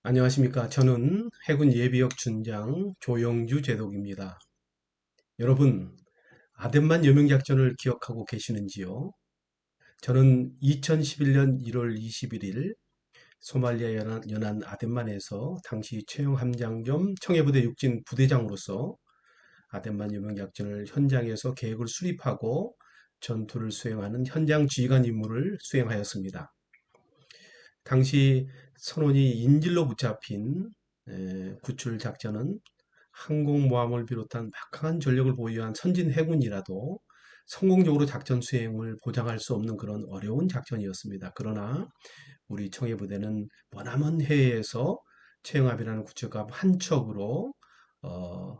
안녕하십니까. 저는 해군 예비역 준장 조영주 제독입니다. 여러분, 아덴만 여명작전을 기억하고 계시는지요? 저는 2011년 1월 21일 소말리아 연안 아덴만에서 당시 최영 함장 겸 청해부대 육진 부대장으로서 아덴만 여명작전을 현장에서 계획을 수립하고 전투를 수행하는 현장 지휘관 임무를 수행하였습니다. 당시 선원이 인질로 붙잡힌 구출 작전은 항공모함을 비롯한 막강한 전력을 보유한 선진 해군이라도 성공적으로 작전 수행을 보장할 수 없는 그런 어려운 작전이었습니다. 그러나 우리 청해부대는 머나먼 해에서 최영합이라는 구축함 한 척으로 어,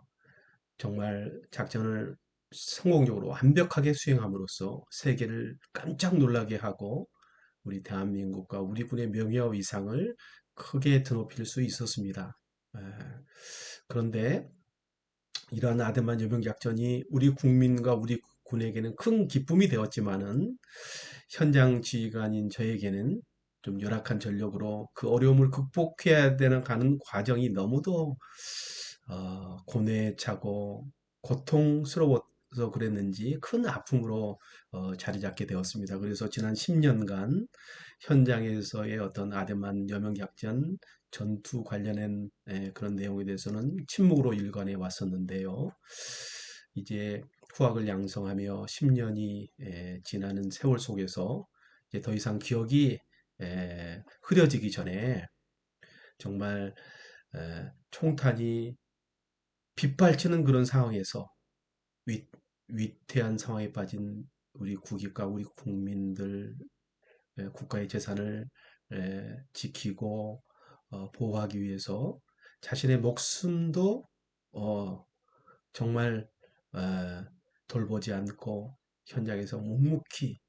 정말 작전을 성공적으로 완벽하게 수행함으로써 세계를 깜짝 놀라게 하고 우리 대한민국과 우리 군의 명예와 위상을 크게 드높일 수 있었습니다. 에, 그런데 이러한 아덴만 여명 작전이 우리 국민과 우리 군에게는 큰 기쁨이 되었지만은 현장 지휘관인 저에게는 좀 열악한 전력으로 그 어려움을 극복해야 되는 가는 과정이 너무도 고뇌에 차고 고통스러워서 그랬는지 큰 아픔으로 자리 잡게 되었습니다. 그래서 지난 10년간 현장에서의 어떤 아덴만 여명 작전 전투 관련된 그런 내용에 대해서는 침묵으로 일관해 왔었는데요. 이제 후학을 양성하며 10년이 지나는 세월 속에서 이제 더 이상 기억이 흐려지기 전에 정말 총탄이 빗발치는 그런 상황에서 위, 위태한 상황에 빠진 우리 국익과 우리 국민들 국가의 재산을 지키고 보호하기 위해서 자신의 목숨도 어, 정말 어, 돌보지 않고 현장에서 묵묵히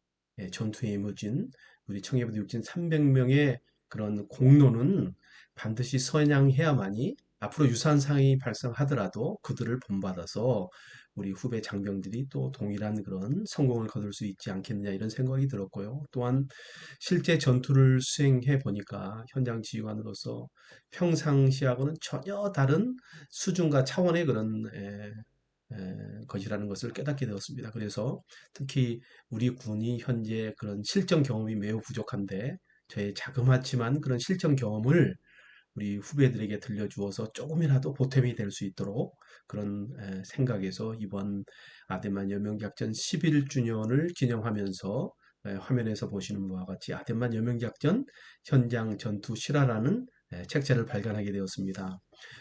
전투에 임해진 우리 청해부대 육진 300명의 그런 공로는 반드시 선양해야만이 앞으로 유사한 상황이 발생하더라도 그들을 본받아서 우리 후배 장병들이 또 동일한 그런 성공을 거둘 수 있지 않겠느냐 이런 생각이 들었고요. 또한 실제 전투를 수행해 보니까 현장 지휘관으로서 평상시하고는 전혀 다른 수준과 차원의 그런 것이라는 것을 깨닫게 되었습니다. 그래서 특히 우리 군이 현재 그런 실전 경험이 매우 부족한데 저의 자그마치만 그런 실전 경험을 우리 후배들에게 들려주어서 조금이라도 보탬이 될 수 있도록 그런 생각에서 이번 아덴만 여명작전 11주년을 기념하면서 화면에서 보시는 바와 같이 아덴만 여명작전 현장 전투 실화라는 책자를 발간하게 되었습니다.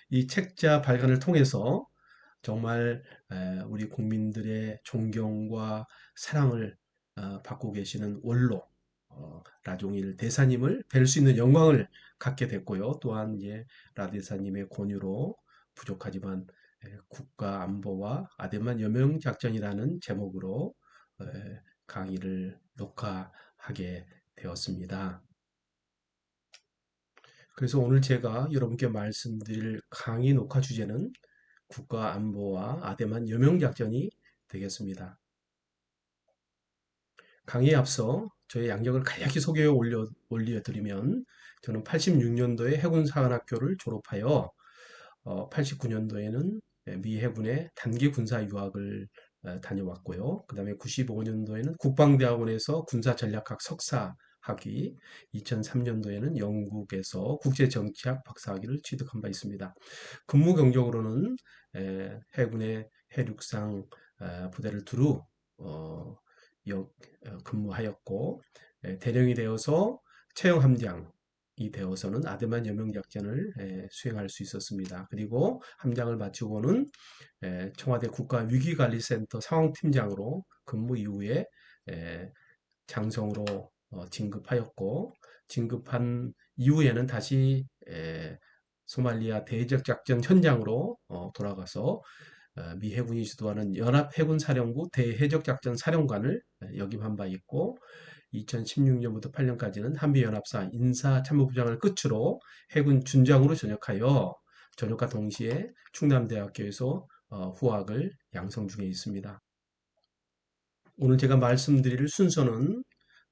이 책자 발간을 통해서 정말 우리 국민들의 존경과 사랑을 받고 계시는 원로 라종일 대사님을 뵐 수 있는 영광을 갖게 됐고요. 또한 이제 라 대사님의 권유로 부족하지만 국가 안보와 아덴만 여명 작전이라는 제목으로 강의를 녹화하게 되었습니다. 그래서 오늘 제가 여러분께 말씀드릴 강의 녹화 주제는 국가 안보와 아대만 여명 작전이 되겠습니다. 강의에 앞서 저의 양력을 간략히 소개해 올려드리면 저는 86년도에 해군사관학교를 졸업하여 89년도에는 미 해군의 단기 군사 유학을 다녀왔고요. 그 다음에 95년도에는 국방대학원에서 군사전략학 석사 학위, 2003년도에는 영국에서 국제정치학 박사학위를 취득한 바 있습니다. 근무 경력으로는 해군의 해륙상 부대를 두루 어, 근무하였고 대령이 되어서 채용 함장이 되어서는 아드만 여명 작전을 수행할 수 있었습니다. 그리고 함장을 마치고는 청와대 국가위기관리센터 상황팀장으로 근무 이후에 장성으로 진급하였고 진급한 이후에는 다시 소말리아 대적 작전 현장으로 돌아가서 미 해군이 주도하는 연합해군사령부 대해적작전 사령관을 역임한 바 있고 2016년부터 8년까지는 한미연합사 인사참모부장을 끝으로 해군 준장으로 전역하여 전역과 동시에 충남대학교에서 후학을 양성 중에 있습니다. 오늘 제가 말씀드릴 순서는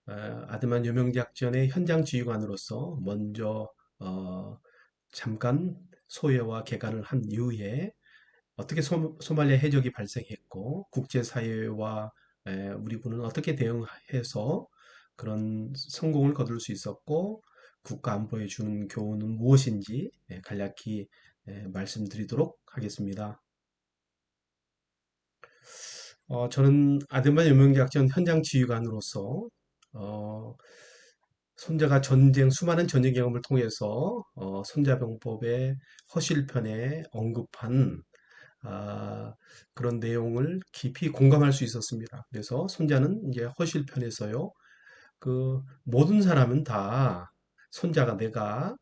아드만 여명작전의 현장 지휘관으로서 먼저 잠깐 소외와 개간을 한 이후에 어떻게 소말리아 해적이 발생했고 국제사회와 우리 군은 어떻게 대응해서 그런 성공을 거둘 수 있었고 국가 안보에 주는 교훈은 무엇인지 간략히 말씀드리도록 하겠습니다. 저는 아덴만 연명작전 현장 지휘관으로서 어, 손자가 수많은 전쟁 경험을 통해서 손자병법의 허실편에 언급한 그런 내용을 깊이 공감할 수 있었습니다. 그래서 손자는 이제 허실편에서요, 그 모든 사람은 다 손자가 내가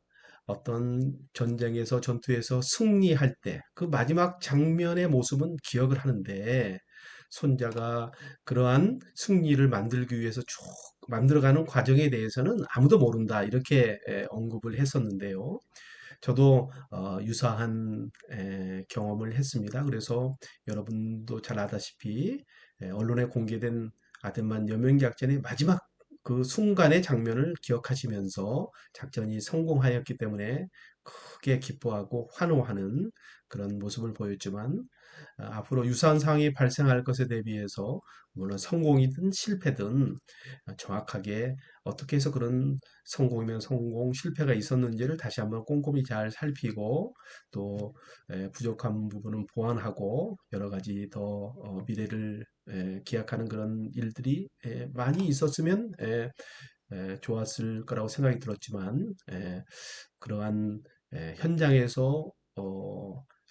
어떤 전쟁에서 전투에서 승리할 때 그 마지막 장면의 모습은 기억을 하는데 손자가 그러한 승리를 만들기 위해서 쭉 만들어가는 과정에 대해서는 아무도 모른다 이렇게 언급을 했었는데요. 저도 유사한 경험을 했습니다. 그래서 여러분도 잘 아다시피 언론에 공개된 아덴만 여명작전의 마지막 그 순간의 장면을 기억하시면서 작전이 성공하였기 때문에 크게 기뻐하고 환호하는 그런 모습을 보였지만 앞으로 유사한 상황이 발생할 것에 대비해서 물론 성공이든 실패든 정확하게 어떻게 해서 그런 성공이면 성공, 실패가 있었는지를 다시 한번 꼼꼼히 잘 살피고 또 부족한 부분은 보완하고 여러 가지 더 미래를 기약하는 그런 일들이 많이 있었으면 좋았을 거라고 생각이 들었지만 그러한 현장에서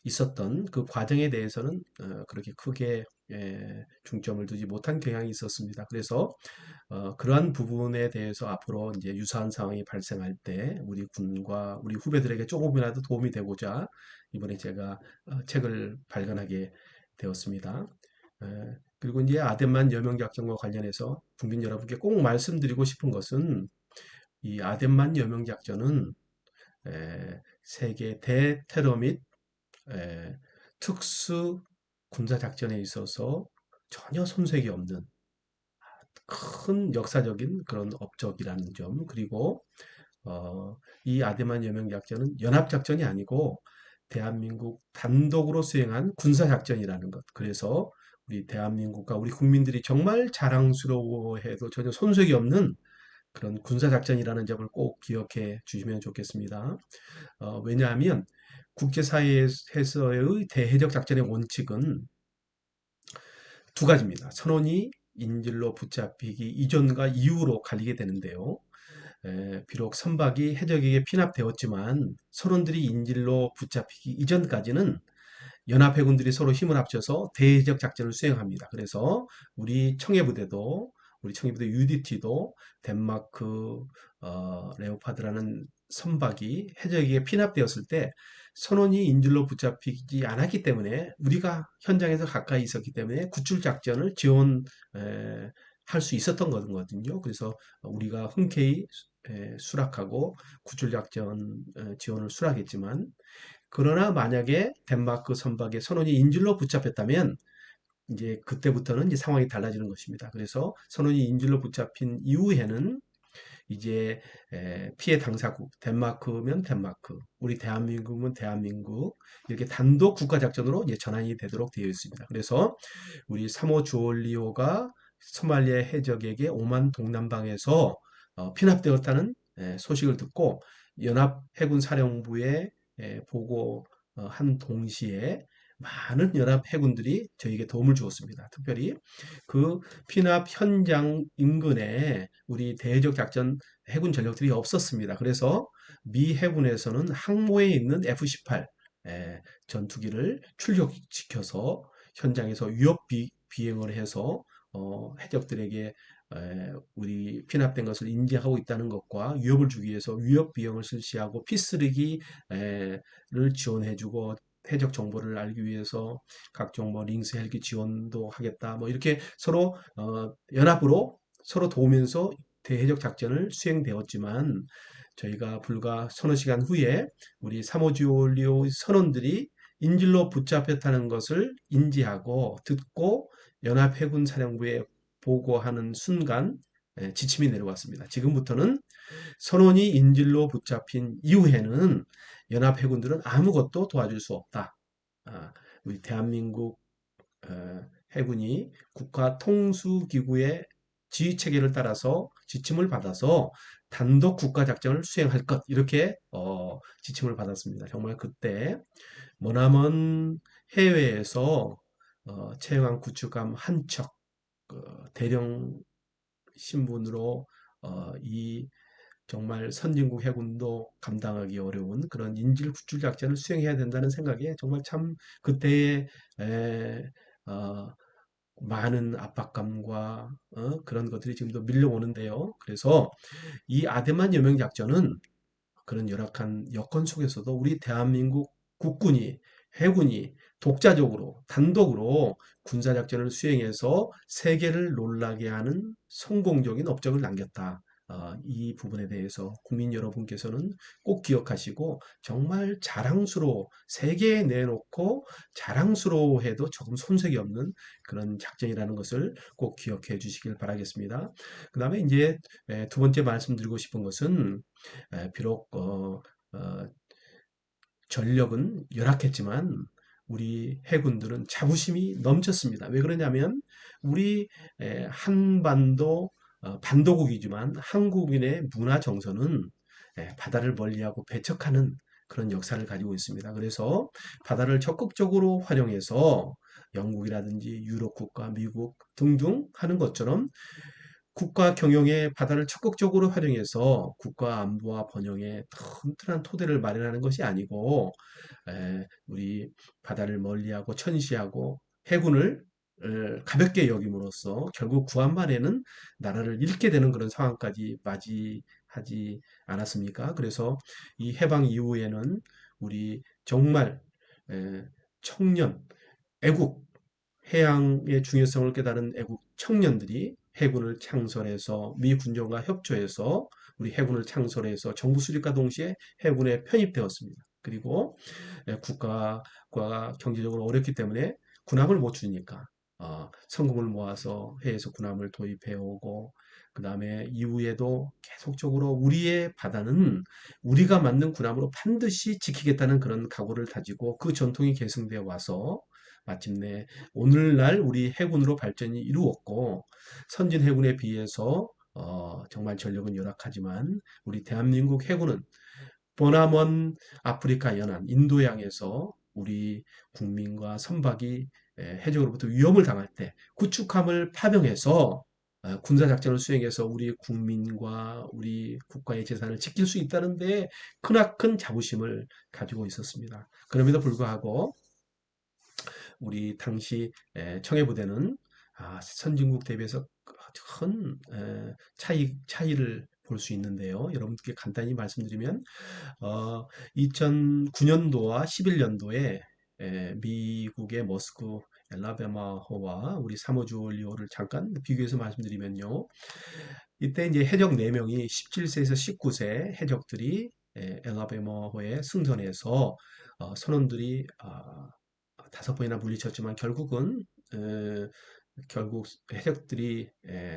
있었던 그 과정에 대해서는 그렇게 크게 중점을 두지 못한 경향이 있었습니다. 그래서 그러한 부분에 대해서 앞으로 이제 유사한 상황이 발생할 때 우리 군과 우리 후배들에게 조금이라도 도움이 되고자 이번에 제가 책을 발간하게 되었습니다. 그리고 이제 아덴만 여명작전과 관련해서 국민 여러분께 꼭 말씀드리고 싶은 것은 이 아덴만 여명작전은 세계 대테러 및 특수 군사작전에 있어서 전혀 손색이 없는 큰 역사적인 그런 업적이라는 점, 그리고 이 아데만 여명작전은 연합작전이 아니고 대한민국 단독으로 수행한 군사작전이라는 것. 그래서 우리 대한민국과 우리 국민들이 정말 자랑스러워해도 전혀 손색이 없는 그런 군사작전이라는 점을 꼭 기억해 주시면 좋겠습니다. 왜냐하면 국제사회에서의 대해적 작전의 원칙은 두 가지입니다. 선원이 인질로 붙잡히기 이전과 이후로 갈리게 되는데요. 비록 선박이 해적에게 피납되었지만 선원들이 인질로 붙잡히기 이전까지는 연합해군들이 서로 힘을 합쳐서 대해적 작전을 수행합니다. 그래서 우리 청해부대 UDT도 덴마크 레오파드라는 선박이 해적에게 피납되었을 때 선원이 인질로 붙잡히지 않았기 때문에 우리가 현장에서 가까이 있었기 때문에 구출 작전을 지원할 수 있었던 거거든요. 그래서 우리가 흔쾌히 수락하고 구출 작전 지원을 수락했지만 그러나 만약에 덴마크 선박의 선원이 인질로 붙잡혔다면 이제 그때부터는 이제 상황이 달라지는 것입니다. 그래서 선원이 인질로 붙잡힌 이후에는 이제 피해 당사국 덴마크면 덴마크, 우리 대한민국은 대한민국 이렇게 단독 국가 작전으로 이제 전환이 되도록 되어 있습니다. 그래서 우리 3호 주올리오가 소말리아 해적에게 오만 동남방에서 피납되었다는 소식을 듣고 연합해군사령부에 보고한 동시에 많은 연합해군들이 저에게 도움을 주었습니다. 특별히 그 피납 현장 인근에 우리 대해적 작전 해군 전력들이 없었습니다. 그래서 미 해군에서는 항모에 있는 F-18 전투기를 출격시켜서 현장에서 비행을 해서 해적들에게 우리 피납된 것을 인지하고 있다는 것과 위협을 주기 위해서 위협 비용을 실시하고 P3를 지원해주고 해적 정보를 알기 위해서 각종 뭐 링스 헬기 지원도 하겠다. 뭐 이렇게 서로 연합으로 서로 도우면서 대해적 작전을 수행되었지만 저희가 불과 서너 시간 후에 우리 사모지올리오 선원들이 인질로 붙잡혔다는 것을 인지하고 듣고 연합해군 사령부에 보고하는 순간 지침이 내려왔습니다. 지금부터는 선원이 인질로 붙잡힌 이후에는 연합해군들은 아무것도 도와줄 수 없다. 아, 우리 대한민국 해군이 국가통수기구의 지휘체계를 따라서 지침을 받아서 단독 국가작전을 수행할 것 이렇게 지침을 받았습니다. 정말 그때 머나먼 해외에서 채왕 구축함 한 척, 대령 신분으로 이 정말 선진국 해군도 감당하기 어려운 그런 인질 구출 작전을 수행해야 된다는 생각에 정말 참 그때의 에, 어, 많은 압박감과 그런 것들이 지금도 밀려오는데요. 그래서 이 아데만 여명 작전은 그런 열악한 여건 속에서도 우리 대한민국 국군이 해군이 독자적으로 단독으로 군사작전을 수행해서 세계를 놀라게 하는 성공적인 업적을 남겼다. 이 부분에 대해서 국민 여러분께서는 꼭 기억하시고 정말 자랑스러워 세계에 내놓고 자랑스러워해도 조금 손색이 없는 그런 작전이라는 것을 꼭 기억해 주시길 바라겠습니다. 그 다음에 이제 두 번째 말씀드리고 싶은 것은 비록 전력은 열악했지만 우리 해군들은 자부심이 넘쳤습니다. 왜 그러냐면 우리 한반도 반도국이지만 한국인의 문화 정서는 바다를 멀리하고 배척하는 그런 역사를 가지고 있습니다. 그래서 바다를 적극적으로 활용해서 영국이라든지 유럽 국가, 미국 등등 하는 것처럼 국가 경영의 바다를 적극적으로 활용해서 국가 안보와 번영에 튼튼한 토대를 마련하는 것이 아니고 우리 바다를 멀리하고 천시하고 해군을 가볍게 여김으로써 결국 구한말에는 나라를 잃게 되는 그런 상황까지 맞이하지 않았습니까? 그래서 이 해방 이후에는 우리 정말 에, 청년, 애국 해양의 중요성을 깨달은 애국 청년들이 해군을 창설해서 미 군정과 협조해서 우리 해군을 창설해서 정부 수립과 동시에 해군에 편입되었습니다. 그리고 국가가 경제적으로 어렵기 때문에 군함을 못 주니까 성금을 모아서 해에서 군함을 도입해 오고 그 다음에 이후에도 계속적으로 우리의 바다는 우리가 만든 군함으로 반드시 지키겠다는 그런 각오를 다지고 그 전통이 계승되어 와서 마침내 오늘날 우리 해군으로 발전이 이루었고 선진 해군에 비해서 정말 전력은 열악하지만 우리 대한민국 해군은 머나먼 아프리카 연안 인도양에서 우리 국민과 선박이 해적으로부터 위험을 당할 때 구축함을 파병해서 군사작전을 수행해서 우리 국민과 우리 국가의 재산을 지킬 수 있다는 데 크나큰 자부심을 가지고 있었습니다. 그럼에도 불구하고 우리 당시 청해부대는 선진국 대비해서 큰 차이를 볼 수 있는데요. 여러분께 간단히 말씀드리면 2009년도와 11년도에 미국의 머스크 엘라베마호와 우리 사모주올리오를 잠깐 비교해서 말씀드리면요. 이때 이제 해적 4명이 17세에서 19세 해적들이 엘라베마호에 승선해서 선원들이 5번이나 물리쳤지만 결국 해적들이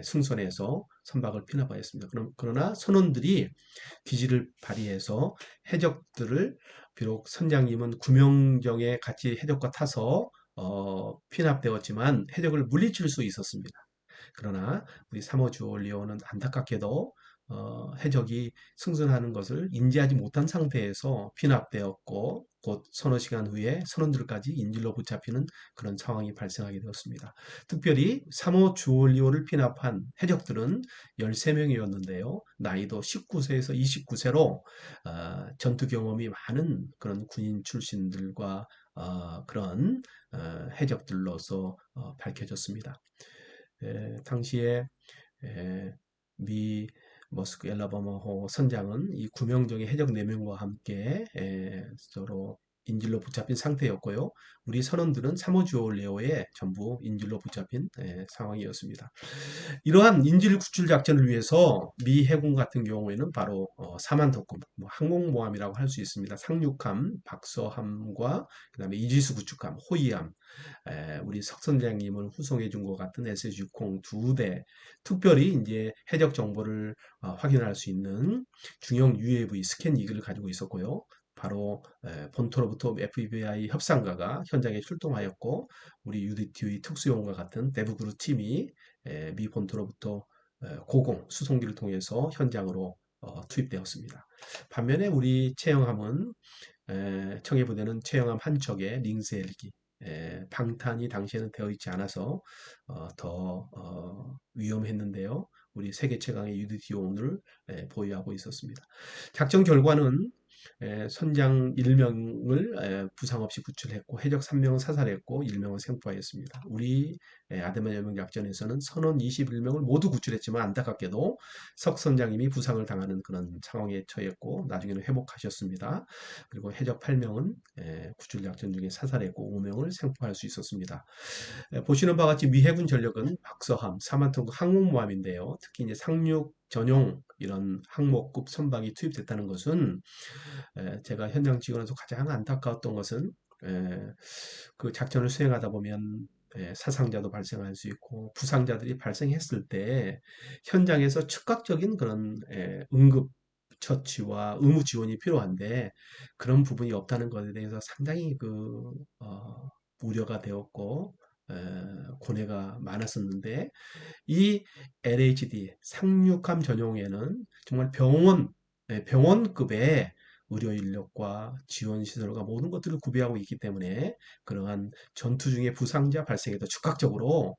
승선해서 선박을 피납하였습니다. 그러나 선원들이 기지를 발휘해서 해적들을 비록 선장님은 구명정에 같이 해적과 타서 피납되었지만 해적을 물리칠 수 있었습니다. 그러나 우리 사모 주올리오는 안타깝게도 해적이 승선하는 것을 인지하지 못한 상태에서 피납되었고 곧 서너 시간 후에 선원들까지 인질로 붙잡히는 그런 상황이 발생하게 되었습니다. 특별히 사모 주올리오를 피납한 해적들은 13명이었는데요. 나이도 19세에서 29세로 전투 경험이 많은 그런 군인 출신들과 그런 해적들로서 밝혀졌습니다. 당시에 미 머스크 엘라바마호 선장은 이 구명정의 해적 4명과 함께 서로 인질로 붙잡힌 상태였고요. 우리 선원들은 3호 레오에 전부 인질로 붙잡힌 상황이었습니다. 이러한 인질 구출 작전을 위해서 미 해군 같은 경우에는 바로 사만토급 항공모함이라고 할 수 있습니다. 상륙함, 박서함과 그다음에 이지스 구축함, 호위함, 우리 석 선장님을 후송해 준 것 같은 SS-60 2대, 특별히 이제 해적 정보를 확인할 수 있는 중형 UAV 스캔 이글을 가지고 있었고요. 바로 본토로부터 FBI 협상가가 현장에 출동하였고, 우리 UDT의 특수요원과 같은 데브그루 팀이 미 본토로부터 고공 수송기를 통해서 현장으로 투입되었습니다. 반면에 우리 체형함은 청해부대는 체형함 한 척에 링스 헬기, 방탄이 당시에는 되어 있지 않아서 더 위험했는데요. 우리 세계 최강의 UDT-5를 보유하고 있었습니다. 작전 결과는 선장 1명을 부상 없이 구출했고 해적 3명을 사살했고 1명을 생포하였습니다. 우리 아데만 여명 작전에서는 선원 21명을 모두 구출했지만 안타깝게도 석 선장님이 부상을 당하는 그런 상황에 처했고 나중에는 회복하셨습니다. 그리고 해적 8명은 구출 작전 중에 사살했고 5명을 생포할 수 있었습니다. 보시는 바와 같이 미 해군 전력은 박서함, 사만통급 항공모함인데요. 특히 이제 상륙 전용 이런 항모급 선박이 투입됐다는 것은 제가 현장 직원에서 가장 안타까웠던 것은 그 작전을 수행하다 보면 사상자도 발생할 수 있고 부상자들이 발생했을 때 현장에서 즉각적인 그런 응급 처치와 의무 지원이 필요한데 그런 부분이 없다는 것에 대해서 상당히 우려가 되었고 고뇌가 많았었는데 이 LHD 상륙함 전용에는 정말 병원급의 의료 인력과 지원 시설과 모든 것들을 구비하고 있기 때문에 그러한 전투 중에 부상자 발생에도 즉각적으로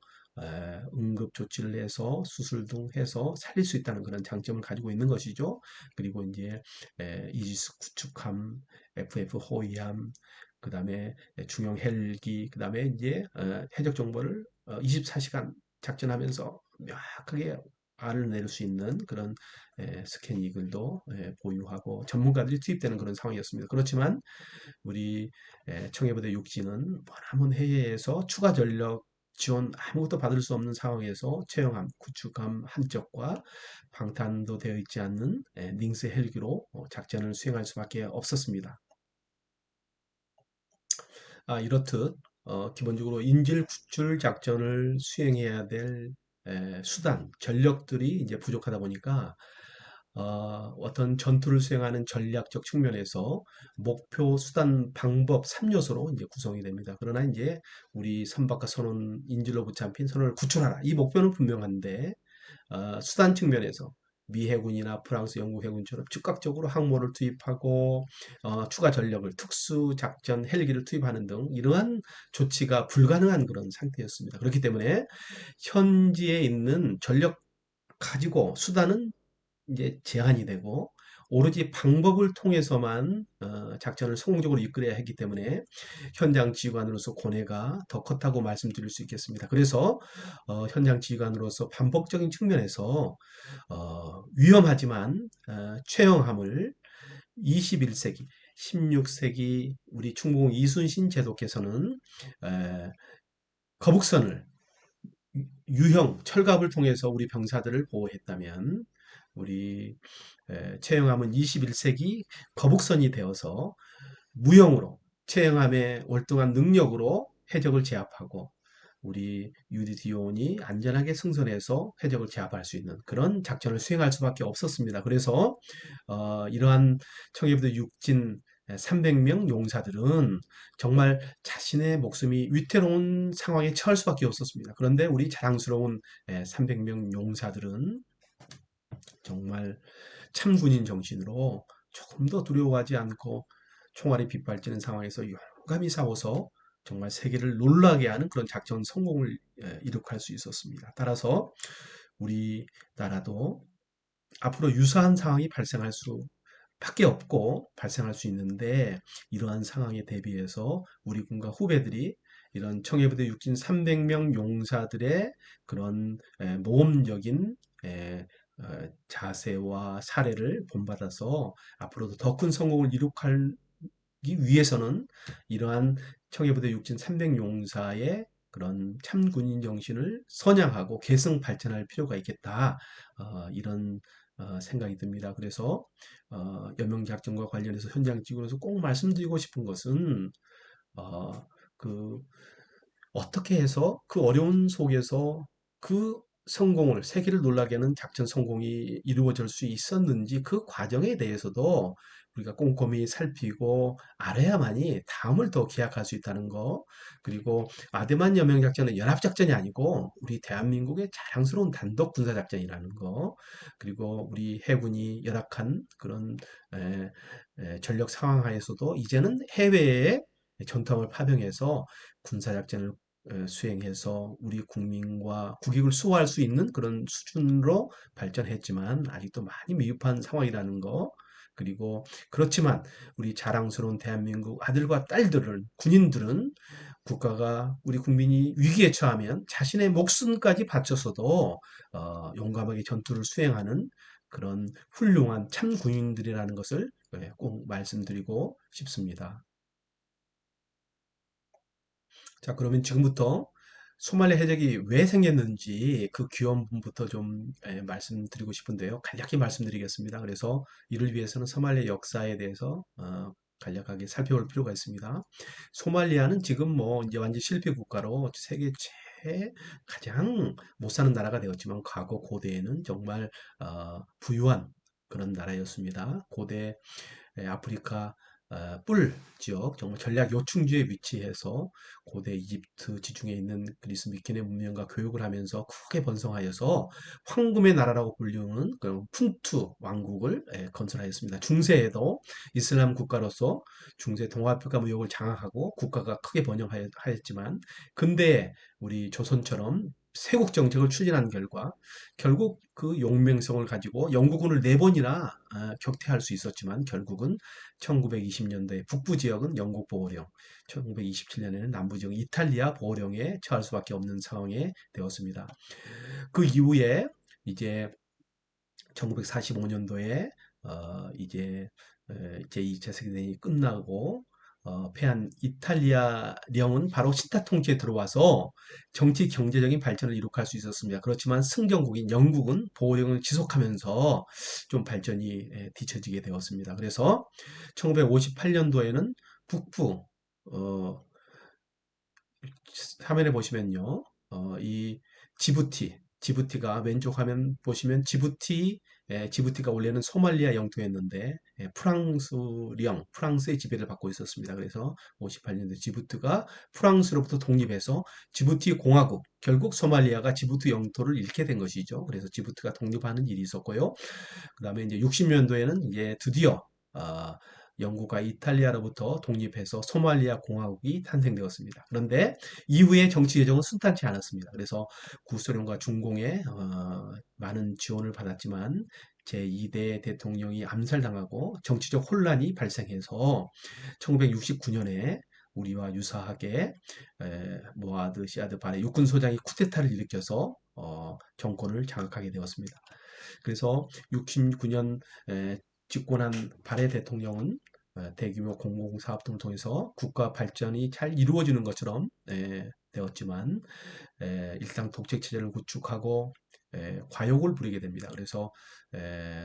응급 조치를 해서 수술 등 해서 살릴 수 있다는 그런 장점을 가지고 있는 것이죠. 그리고 이제 이지스 구축함, FF 호위함, 그 다음에 중형 헬기, 그 다음에 이제 해적 정보를 24시간 작전하면서 명확하게 알을 내릴 수 있는 그런 스캔 이글도 보유하고 전문가들이 투입되는 그런 상황이었습니다. 그렇지만 우리 청해부대 육지는 머나먼 해외에서 추가 전력 지원 아무것도 받을 수 없는 상황에서 체형함, 구축함 한쪽과 방탄도 되어 있지 않는 닝스 헬기로 작전을 수행할 수밖에 없었습니다. 이렇듯 기본적으로 인질 구출 작전을 수행해야 될 수단, 전력들이 이제 부족하다 보니까 어떤 전투를 수행하는 전략적 측면에서 목표, 수단, 방법 3요소로 이제 구성이 됩니다. 그러나 이제 우리 선박과 선원, 인질로 붙잡힌 선원을 구출하라. 이 목표는 분명한데 수단 측면에서 미 해군이나 프랑스, 영국 해군처럼 즉각적으로 항모를 투입하고 추가 전력을 특수 작전 헬기를 투입하는 등 이러한 조치가 불가능한 그런 상태였습니다. 그렇기 때문에 현지에 있는 전력 가지고 수단은 이제 제한이 되고 오로지 방법을 통해서만 작전을 성공적으로 이끌어야 했기 때문에 현장 지휘관으로서 고뇌가 더 컸다고 말씀드릴 수 있겠습니다. 그래서 현장 지휘관으로서 반복적인 측면에서 위험하지만 최영함을 21세기, 16세기 우리 충무공 이순신 제도께서는 거북선을 유형 철갑을 통해서 우리 병사들을 보호했다면 우리 최영함은 21세기 거북선이 되어서 무형으로 최영함의 월등한 능력으로 해적을 제압하고 우리 UDT-요원이 안전하게 승선해서 해적을 제압할 수 있는 그런 작전을 수행할 수밖에 없었습니다. 그래서 이러한 청해부대 육진 300명 용사들은 정말 자신의 목숨이 위태로운 상황에 처할 수밖에 없었습니다. 그런데 우리 자랑스러운 300명 용사들은 정말 참군인 정신으로 조금 더 두려워하지 않고 총알이 빗발치는 상황에서 용감히 싸워서 정말 세계를 놀라게 하는 그런 작전 성공을 이룩할 수 있었습니다. 따라서 우리나라도 앞으로 유사한 상황이 발생할 수밖에 없고 발생할 수 있는데 이러한 상황에 대비해서 우리 군과 후배들이 이런 청해부대 육진 300명 용사들의 그런 모험적인 자세와 사례를 본받아서 앞으로도 더 큰 성공을 이룩할 위해서는 이러한 청해부대 육진 300용사의 그런 참군인 정신을 선양하고 계승 발전할 필요가 있겠다. 이런 생각이 듭니다. 그래서 여명작전과 관련해서 현장 지구로서 꼭 말씀드리고 싶은 것은 어, 그 어떻게 해서 그 어려운 속에서 그 성공을, 세계를 놀라게 하는 작전 성공이 이루어질 수 있었는지 그 과정에 대해서도 우리가 꼼꼼히 살피고 알아야만이 다음을 더 기약할 수 있다는 거. 그리고 아데만 여명작전은 연합작전이 아니고 우리 대한민국의 자랑스러운 단독 군사작전이라는 거. 그리고 우리 해군이 열악한 그런 에, 전력 상황 하에서도 이제는 해외에 전투함을 파병해서 군사작전을 수행해서 우리 국민과 국익을 수호할 수 있는 그런 수준으로 발전했지만 아직도 많이 미흡한 상황이라는 거. 그리고 그렇지만 우리 자랑스러운 대한민국 아들과 딸들은 군인들은 국가가 우리 국민이 위기에 처하면 자신의 목숨까지 바쳐서도 용감하게 전투를 수행하는 그런 훌륭한 참 군인들이라는 것을 꼭 말씀드리고 싶습니다. 자, 그러면 지금부터 소말리 해적이 왜 생겼는지 그 귀원부터 좀 말씀드리고 싶은데요. 간략히 말씀드리겠습니다. 그래서 이를 위해서는 소말리 역사에 대해서 간략하게 살펴볼 필요가 있습니다. 소말리아는 지금 뭐 이제 완전 실패 국가로 세계 가장 못 사는 나라가 되었지만 과거 고대에는 정말 부유한 그런 나라였습니다. 고대 아프리카 뿔 지역, 정말 전략 요충지에 위치해서 고대 이집트 지중해 있는 그리스 미케네 문명과 교육을 하면서 크게 번성하여서 황금의 나라라고 불리는 그 푼투 왕국을 건설하였습니다. 중세에도 이슬람 국가로서 중세 동아프리카 무역을 장악하고 국가가 크게 번영하였지만 근대에 우리 조선처럼 세국 정책을 추진한 결과 결국 그 용맹성을 가지고 영국군을 네 번이나 격퇴할 수 있었지만 결국은 1920년도에 북부 지역은 영국 보호령, 1927년에는 남부 지역 이탈리아 보호령에 처할 수밖에 없는 상황에 되었습니다. 그 이후에 이제 1945년도에 이제 제2차 세계대전이 끝나고 패한 이탈리아령은 바로 신타 통치에 들어와서 정치 경제적인 발전을 이룩할 수 있었습니다. 그렇지만 승전국인 영국은 보호령을 지속하면서 좀 발전이 뒤처지게 되었습니다. 그래서 1958년도에는 북부 어, 화면에 보시면요. 이 지부티가 왼쪽 화면 보시면 지부티가 원래는 소말리아 영토였는데 프랑스의 지배를 받고 있었습니다. 그래서 58년도 지부티가 프랑스로부터 독립해서 지부티 공화국, 결국 소말리아가 지부티 영토를 잃게 된 것이죠. 그래서 지부티가 독립하는 일이 있었고요. 그다음에 이제 60년도에는 이제 드디어 어, 영국과 이탈리아로부터 독립해서 소말리아 공화국이 탄생되었습니다. 그런데 이후에 정치 예정은 순탄치 않았습니다. 그래서 구소련과 중공의 많은 지원을 받았지만 제2대 대통령이 암살당하고 정치적 혼란이 발생해서 1969년에 우리와 유사하게 모아드 시아드 발의 육군소장이 쿠데타를 일으켜서 정권을 장악하게 되었습니다. 그래서 69년 집권한 발해 대통령은 대규모 공공사업 등을 통해서 국가 발전이 잘 이루어지는 것처럼 되었지만 일당 독재 체제를 구축하고 과욕을 부리게 됩니다. 그래서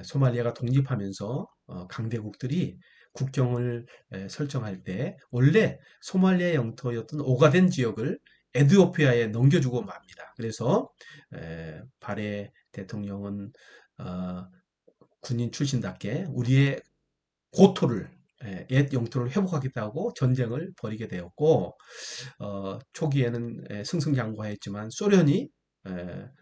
소말리아가 독립하면서 강대국들이 국경을 설정할 때 원래 소말리아 영토였던 오가덴 지역을 에티오피아에 넘겨주고 맙니다. 그래서 발해 대통령은 어, 군인 출신답게 우리의 고토를 옛 영토를 회복하겠다고 전쟁을 벌이게 되었고 초기에는 승승장구하였지만 소련이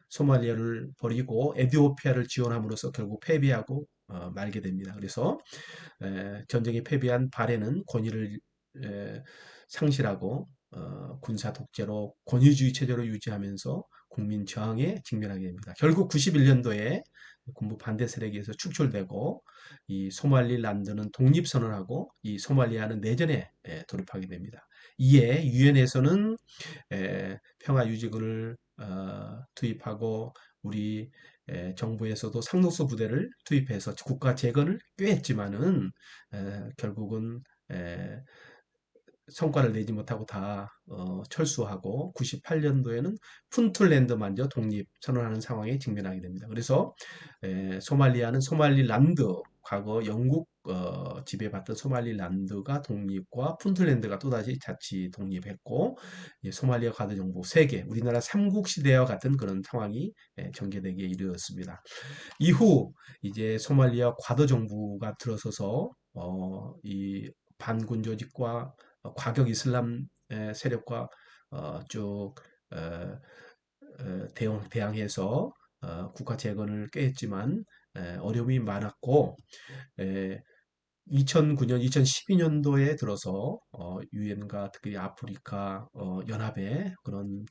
소말리아를 버리고 에티오피아를 지원함으로써 결국 패배하고 말게 됩니다. 그래서 전쟁에 패배한 발해는 권위를 상실하고 군사 독재로 권위주의 체제로 유지하면서 국민 저항에 직면하게 됩니다. 결국 91년도에 군부 반대 세력에 의해서 축출되고 이 소말리란드는 독립선언하고 이 소말리아는 내전에 돌입하게 됩니다. 이에 유엔에서는 평화유지군을 투입하고 우리 정부에서도 상록수 부대를 투입해서 국가 재건을 꾀했지만은 결국은 성과를 내지 못하고 다 철수하고 98년도에는 푼틀랜드만저 독립 선언하는 상황에 직면하게 됩니다. 그래서 소말리아는 소말리란드, 과거 영국 지배받던 소말리란드가 독립과 푼틀랜드가 또다시 자치 독립했고, 소말리아 과도 정부 세개, 우리나라 삼국 시대와 같은 그런 상황이 전개되기에 이르렀습니다. 이후 이제 소말리아 과도 정부가 들어서서 이 반군 조직과 과격 이슬람 세력과 쭉 대항해서 국가 재건을 꾀했지만 어려움이 많았고, 2009년, 2012년도에 들어서 유엔과 특히 아프리카 연합의 그런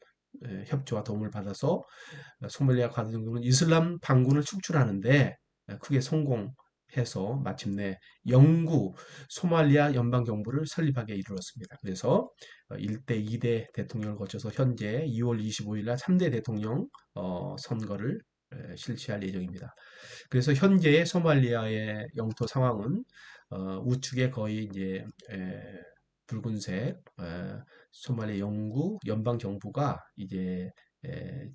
협조와 도움을 받아서 소말리아 과도정부는 이슬람 반군을 축출하는데 크게 성공해서 마침내 영구 소말리아 연방정부를 설립하게 이르렀습니다. 그래서 1대, 2대 대통령을 거쳐서 현재 2월 25일 날 3대 대통령 선거를 실시할 예정입니다. 그래서 현재의 소말리아의 영토 상황은 우측에 거의 이제 붉은색 소말리아 영구 연방 정부가 이제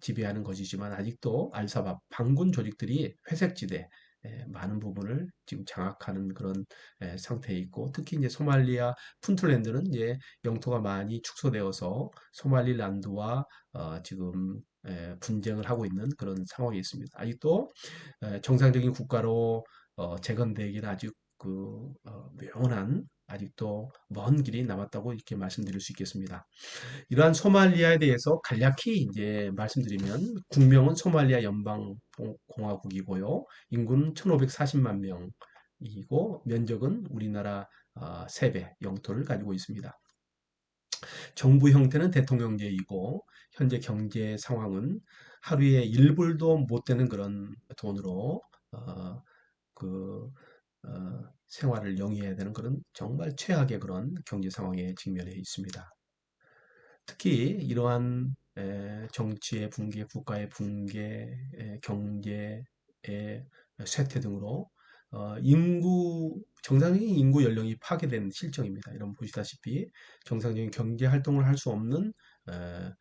지배하는 것이지만 아직도 알사밥 반군 조직들이 회색지대 많은 부분을 지금 장악하는 그런 상태에 있고, 특히 이제 소말리아 푼틀랜드는 이제 영토가 많이 축소되어서 소말리란드와 지금 분쟁을 하고 있는 그런 상황이 있습니다. 아직도 정상적인 국가로 재건되기는 아직 명운한 아직도 먼 길이 남았다고 이렇게 말씀드릴 수 있겠습니다. 이러한 소말리아에 대해서 간략히 이제 말씀드리면 국명은 소말리아 연방공화국이고요. 인구는 1,540만 명이고 면적은 우리나라 3배 영토를 가지고 있습니다. 정부 형태는 대통령제이고 현재 경제 상황은 하루에 1불도 못 되는 그런 돈으로 어, 그 생활을 영위해야 되는 그런 정말 최악의 그런 경제 상황에 직면해 있습니다. 특히 이러한 정치의 붕괴, 국가의 붕괴, 경제의 쇠퇴 등으로 정상적인 인구 연령이 파괴된 실정입니다. 이런 보시다시피 정상적인 경제 활동을 할 수 없는 에,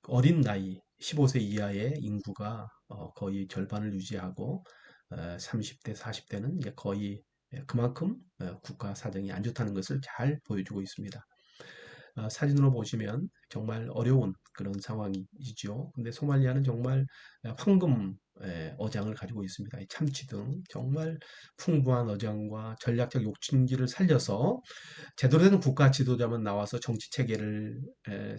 어린 나이 15세 이하의 인구가 거의 절반을 유지하고 30대, 40대는 이제 거의 그만큼 국가 사정이 안 좋다는 것을 잘 보여주고 있습니다. 사진으로 보시면 정말 어려운 그런 상황이죠. 근데 소말리아는 정말 황금 어장을 가지고 있습니다. 참치 등 정말 풍부한 어장과 전략적 욕심지를 살려서 제대로 된 국가 지도자만 나와서 정치 체계를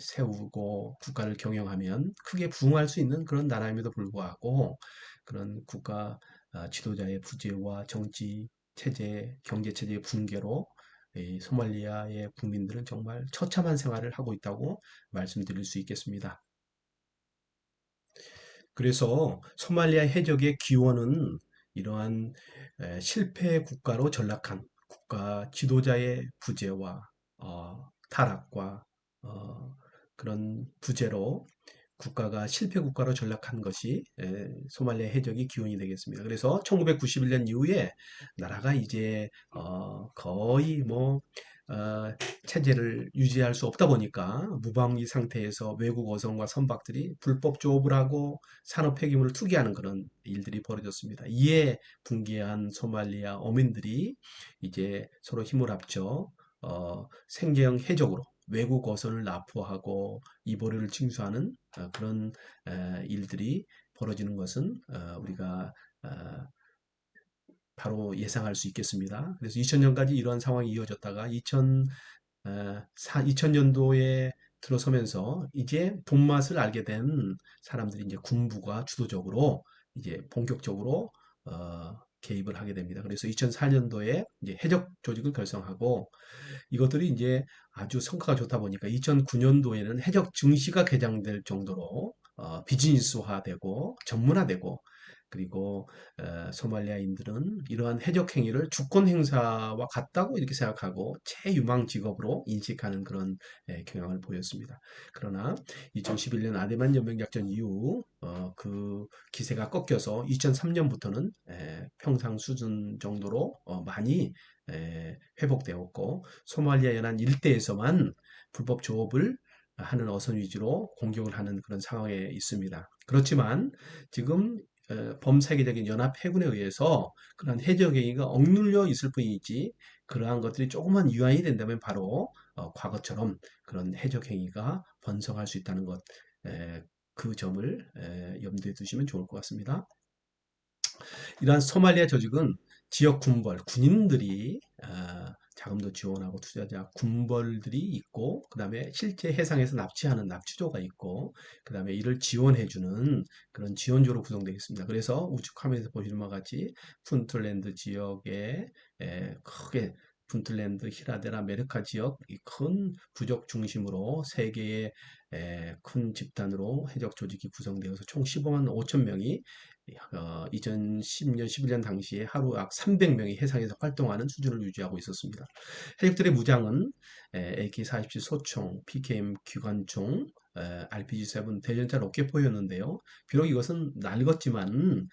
세우고 국가를 경영하면 크게 부흥할 수 있는 그런 나라임에도 불구하고 그런 국가 지도자의 부재와 정치 체제, 경제 체제의 붕괴로 이 소말리아의 국민들은 정말 처참한 생활을 하고 있다고 말씀드릴 수 있겠습니다. 그래서 소말리아 해적의 기원은 이러한 실패 국가로 전락한 국가 지도자의 부재와 타락과 그런 부재로 국가가 실패 국가로 전락한 것이 소말리아 해적의 기원이 되겠습니다. 그래서 1991년 이후에 나라가 이제 거의 뭐 체제를 유지할 수 없다 보니까 무방비 상태에서 외국 어선과 선박들이 불법 조업을 하고 산업 폐기물을 투기하는 그런 일들이 벌어졌습니다. 이에 붕괴한 소말리아 어민들이 이제 서로 힘을 합쳐 생계형 해적으로 외국 어선을 납포하고 이보리를 징수하는 그런 일들이 벌어지는 것은 우리가 바로 예상할 수 있겠습니다. 그래서 2000년까지 이러한 상황이 이어졌다가 2000년도에 들어서면서 이제 본맛을 알게 된 사람들이 이제 군부가 주도적으로 이제 본격적으로 개입을 하게 됩니다. 그래서 2004년도에 이제 해적 조직을 결성하고 이것들이 이제 아주 성과가 좋다 보니까 2009년도에는 해적 증시가 개장될 정도로 비즈니스화되고 전문화되고 그리고 소말리아인들은 이러한 해적 행위를 주권 행사와 같다고 이렇게 생각하고 최유망 직업으로 인식하는 그런 경향을 보였습니다. 그러나 2011년 아데만 연맹작전 이후 그 기세가 꺾여서 2003년부터는 평상 수준 정도로 많이 회복되었고 소말리아 연안 일대에서만 불법 조업을 하는 어선 위주로 공격을 하는 그런 상황에 있습니다. 그렇지만 지금 범세계적인 연합 해군에 의해서 그런 해적 행위가 억눌려 있을 뿐이지 그러한 것들이 조금만 유한이 된다면 바로 과거처럼 그런 해적 행위가 번성할 수 있다는 것, 그 점을 염두에 두시면 좋을 것 같습니다. 이러한 소말리아 조직은 지역 군벌, 군인들이 자금도 지원하고 투자자 군벌들이 있고 그 다음에 실제 해상에서 납치하는 납치조가 있고 그 다음에 이를 지원해주는 그런 지원조로 구성되어 있습니다. 그래서 우측 화면에서 보시는 바와 같이 푼틀랜드 지역에 크게 푼틀랜드, 히라데라, 메르카 지역 이 큰 부족 중심으로 세 개의 큰 집단으로 해적 조직이 구성되어서 총 15만 5천 명이 2010년, 11년 당시에 하루 약 300명이 해상에서 활동하는 수준을 유지하고 있었습니다. 해적들의 무장은 AK-47 소총, PKM 기관총, RPG-7 대전차 로켓포였는데요. 비록 이것은 낡았지만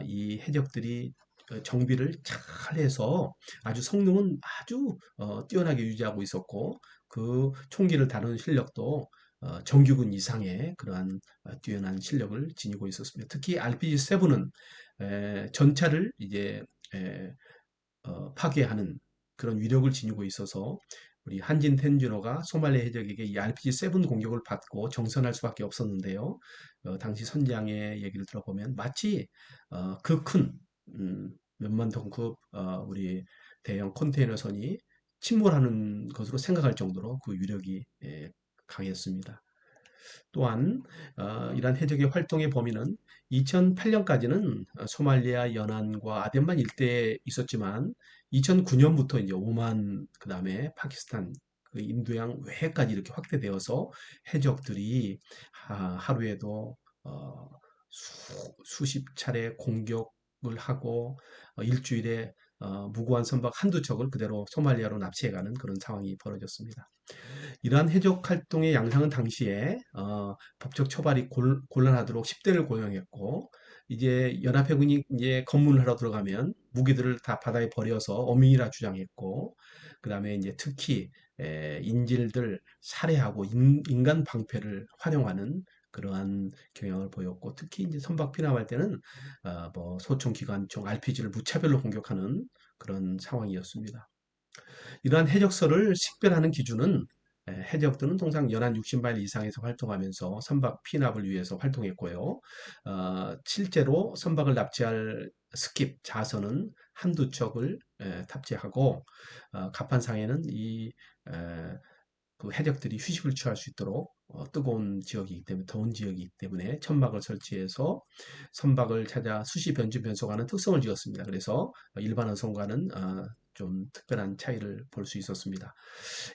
이 해적들이 정비를 잘 해서 아주 성능은 아주 뛰어나게 유지하고 있었고 그 총기를 다루는 실력도 정규군 이상의 그러한 뛰어난 실력을 지니고 있었습니다. 특히 RPG-7은 전차를 이제 파괴하는 그런 위력을 지니고 있어서 우리 한진 텐지노가 소말리 해적에게 이 RPG-7 공격을 받고 정선할 수밖에 없었는데요. 당시 선장의 얘기를 들어보면 마치 그 큰 몇만 톤급 우리 대형 컨테이너선이 침몰하는 것으로 생각할 정도로 그 위력이 강했습니다. 또한 이러한 해적의 활동의 범위는 2008년까지는 소말리아 연안과 아덴만 일대에 있었지만 2009년부터 이제 오만 그다음에 파키스탄 그 인도양 외해까지 이렇게 확대되어서 해적들이 하루에도 수십 차례 공격을 하고 일주일에 무고한 선박 한두 척을 그대로 소말리아로 납치해가는 그런 상황이 벌어졌습니다. 이러한 해적 활동의 양상은 당시에 법적 처벌이 곤란하도록 10대를 고용했고 이제 연합해군이 이제 검문을 하러 들어가면 무기들을 다 바다에 버려서 어민이라 주장했고 그 다음에 이제 특히 인질들 살해하고 인간 방패를 활용하는 그러한 경향을 보였고 특히 이제 선박 피납할 때는 뭐 소총, 기관총, RPG를 무차별로 공격하는 그런 상황이었습니다. 이러한 해적서를 식별하는 기준은 해적들은 통상 연한 60마일 이상에서 활동하면서 선박 피납을 위해서 활동했고요. 실제로 선박을 납치할 스킵, 자선은 한두 척을 탑재하고 갑판상에는 그 해적들이 휴식을 취할 수 있도록 뜨거운 지역이기 때문에 더운 지역이기 때문에 천막을 설치해서 선박을 찾아 수시 변주 변속하는 특성을 지었습니다. 그래서 일반 어선과는 좀 특별한 차이를 볼 수 있었습니다.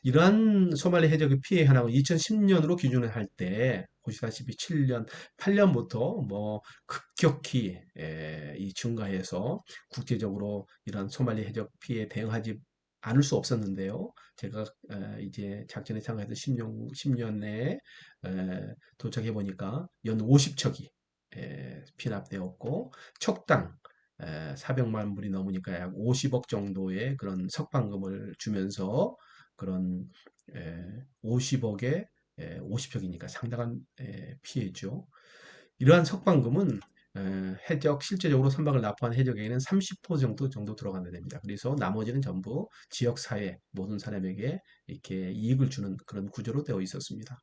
이러한 소말리 해적의 피해 현황은 2010년으로 기준을 할 때 보시다시피 7년, 8년부터 뭐 급격히 이 증가해서 국제적으로 이러한 소말리 해적 피해에 대응하지 않을 수 없었는데요. 제가 이제 작전에 참가해서 10년 내에 도착해 보니까 연 50척이 피납되었고 척당 400만 불이 넘으니까 약 50억 정도의 그런 석방금을 주면서 그런 50억에 50척이니까 상당한 피해죠. 이러한 석방금은 해적 실제적으로 선박을 납부한 해적에게는 30% 정도 들어가게 됩니다. 그래서 나머지는 전부 지역 사회 모든 사람에게 이렇게 이익을 주는 그런 구조로 되어 있었습니다.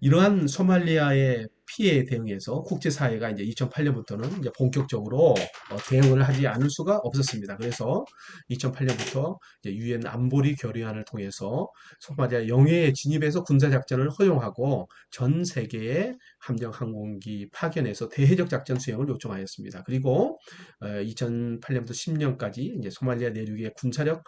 이러한 소말리아의 피해에 대응해서 국제사회가 이제 2008년부터는 이제 본격적으로 대응을 하지 않을 수가 없었습니다. 그래서 2008년부터 유엔 안보리 결의안을 통해서 소말리아 영해에 진입해서 군사작전을 허용하고 전 세계의 함정 항공기 파견해서 대해적 작전 수행을 요청하였습니다. 그리고 2008년부터 10년까지 이제 소말리아 내륙의 군사력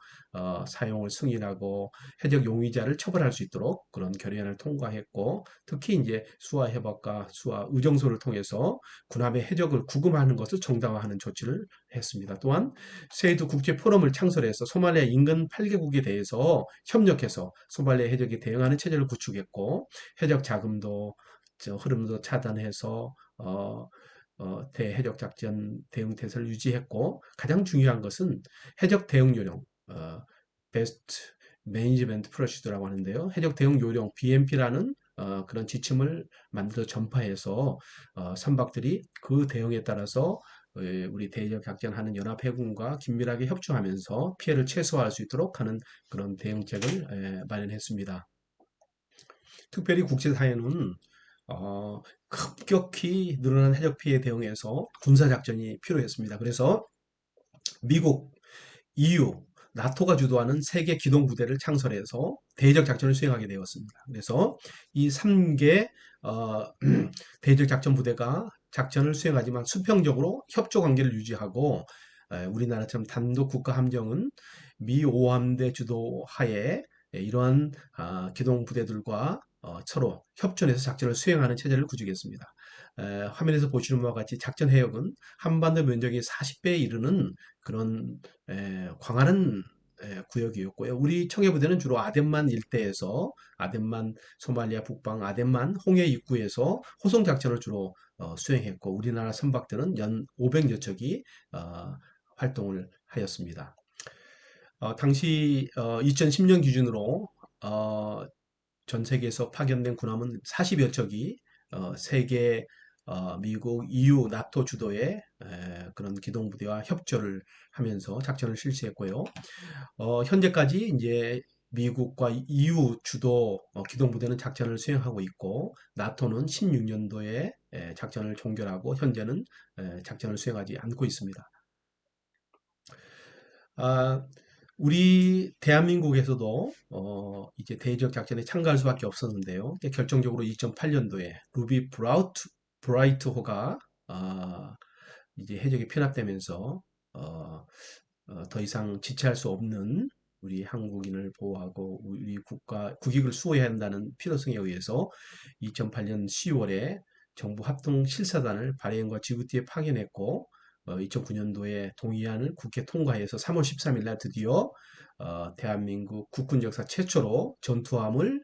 사용을 승인하고 해적 용의자를 처벌할 수 있도록 그런 결의안을 통과했고 특히 이제 수하 해법과 수하 의정소를 통해서 군함의 해적을 구금하는 것을 정당화하는 조치를 했습니다. 또한 세이드 국제 포럼을 창설해서 소말리아 인근 8개국에 대해서 협력해서 소말리아 해적에 대응하는 체제를 구축했고 해적 자금도 흐름도 차단해서 대해적 작전 대응 태세를 유지했고 가장 중요한 것은 해적 대응 요령 베스트 매니지먼트 프로시저라고 하는데요. 해적 대응 요령 BMP라는 그런 지침을 만들어 전파해서 선박들이 그 대응에 따라서 우리 대적 작전하는 연합해군과 긴밀하게 협조하면서 피해를 최소화할 수 있도록 하는 그런 대응책을 마련했습니다. 특별히 국제사회는 급격히 늘어난 해적 피해 대응에서 군사작전이 필요했습니다. 그래서 미국, EU, 나토가 주도하는 세계 기동부대를 창설해서 대적 작전을 수행하게 되었습니다. 그래서 이 3개 대적 작전 부대가 작전을 수행하지만 수평적으로 협조 관계를 유지하고 우리나라처럼 단독 국가 함정은 미 5함대 주도 하에 이러한 기동 부대들과 서로 협조해서 작전을 수행하는 체제를 구축했습니다. 화면에서 보시는 바와 같이 작전 해역은 한반도 면적이 40배에 이르는 그런 광활한 구역이었고요. 우리 청해부대는 주로 아덴만 일대에서 아덴만 소말리아 북방 아덴만 홍해 입구에서 호송 작전을 주로 수행했고 우리나라 선박들은 연 500여 척이 활동을 하였습니다. 당시 2010년 기준으로 전 세계에서 파견된 군함은 40여 척이 세계 미국, EU, 나토 주도의 그런 기동부대와 협조를 하면서 작전을 실시했고요. 현재까지 이제 미국과 EU 주도 기동부대는 작전을 수행하고 있고 나토는 16년도에 작전을 종결하고 현재는 작전을 수행하지 않고 있습니다. 아, 우리 대한민국에서도 이제 대지역 작전에 참가할 수밖에 없었는데요. 결정적으로 2008년도에 루비 브라이트호가 이제 해적에 편압되면서 어, 더 이상 지체할 수 없는 우리 한국인을 보호하고 우리 국익을 수호해야 한다는 필요성에 의해서 2008년 10월에 정부 합동 실사단을 바레인과 지부티에 파견했고 2009년도에 동의안을 국회 통과해서 3월 13일 날 드디어 대한민국 국군 역사 최초로 전투함을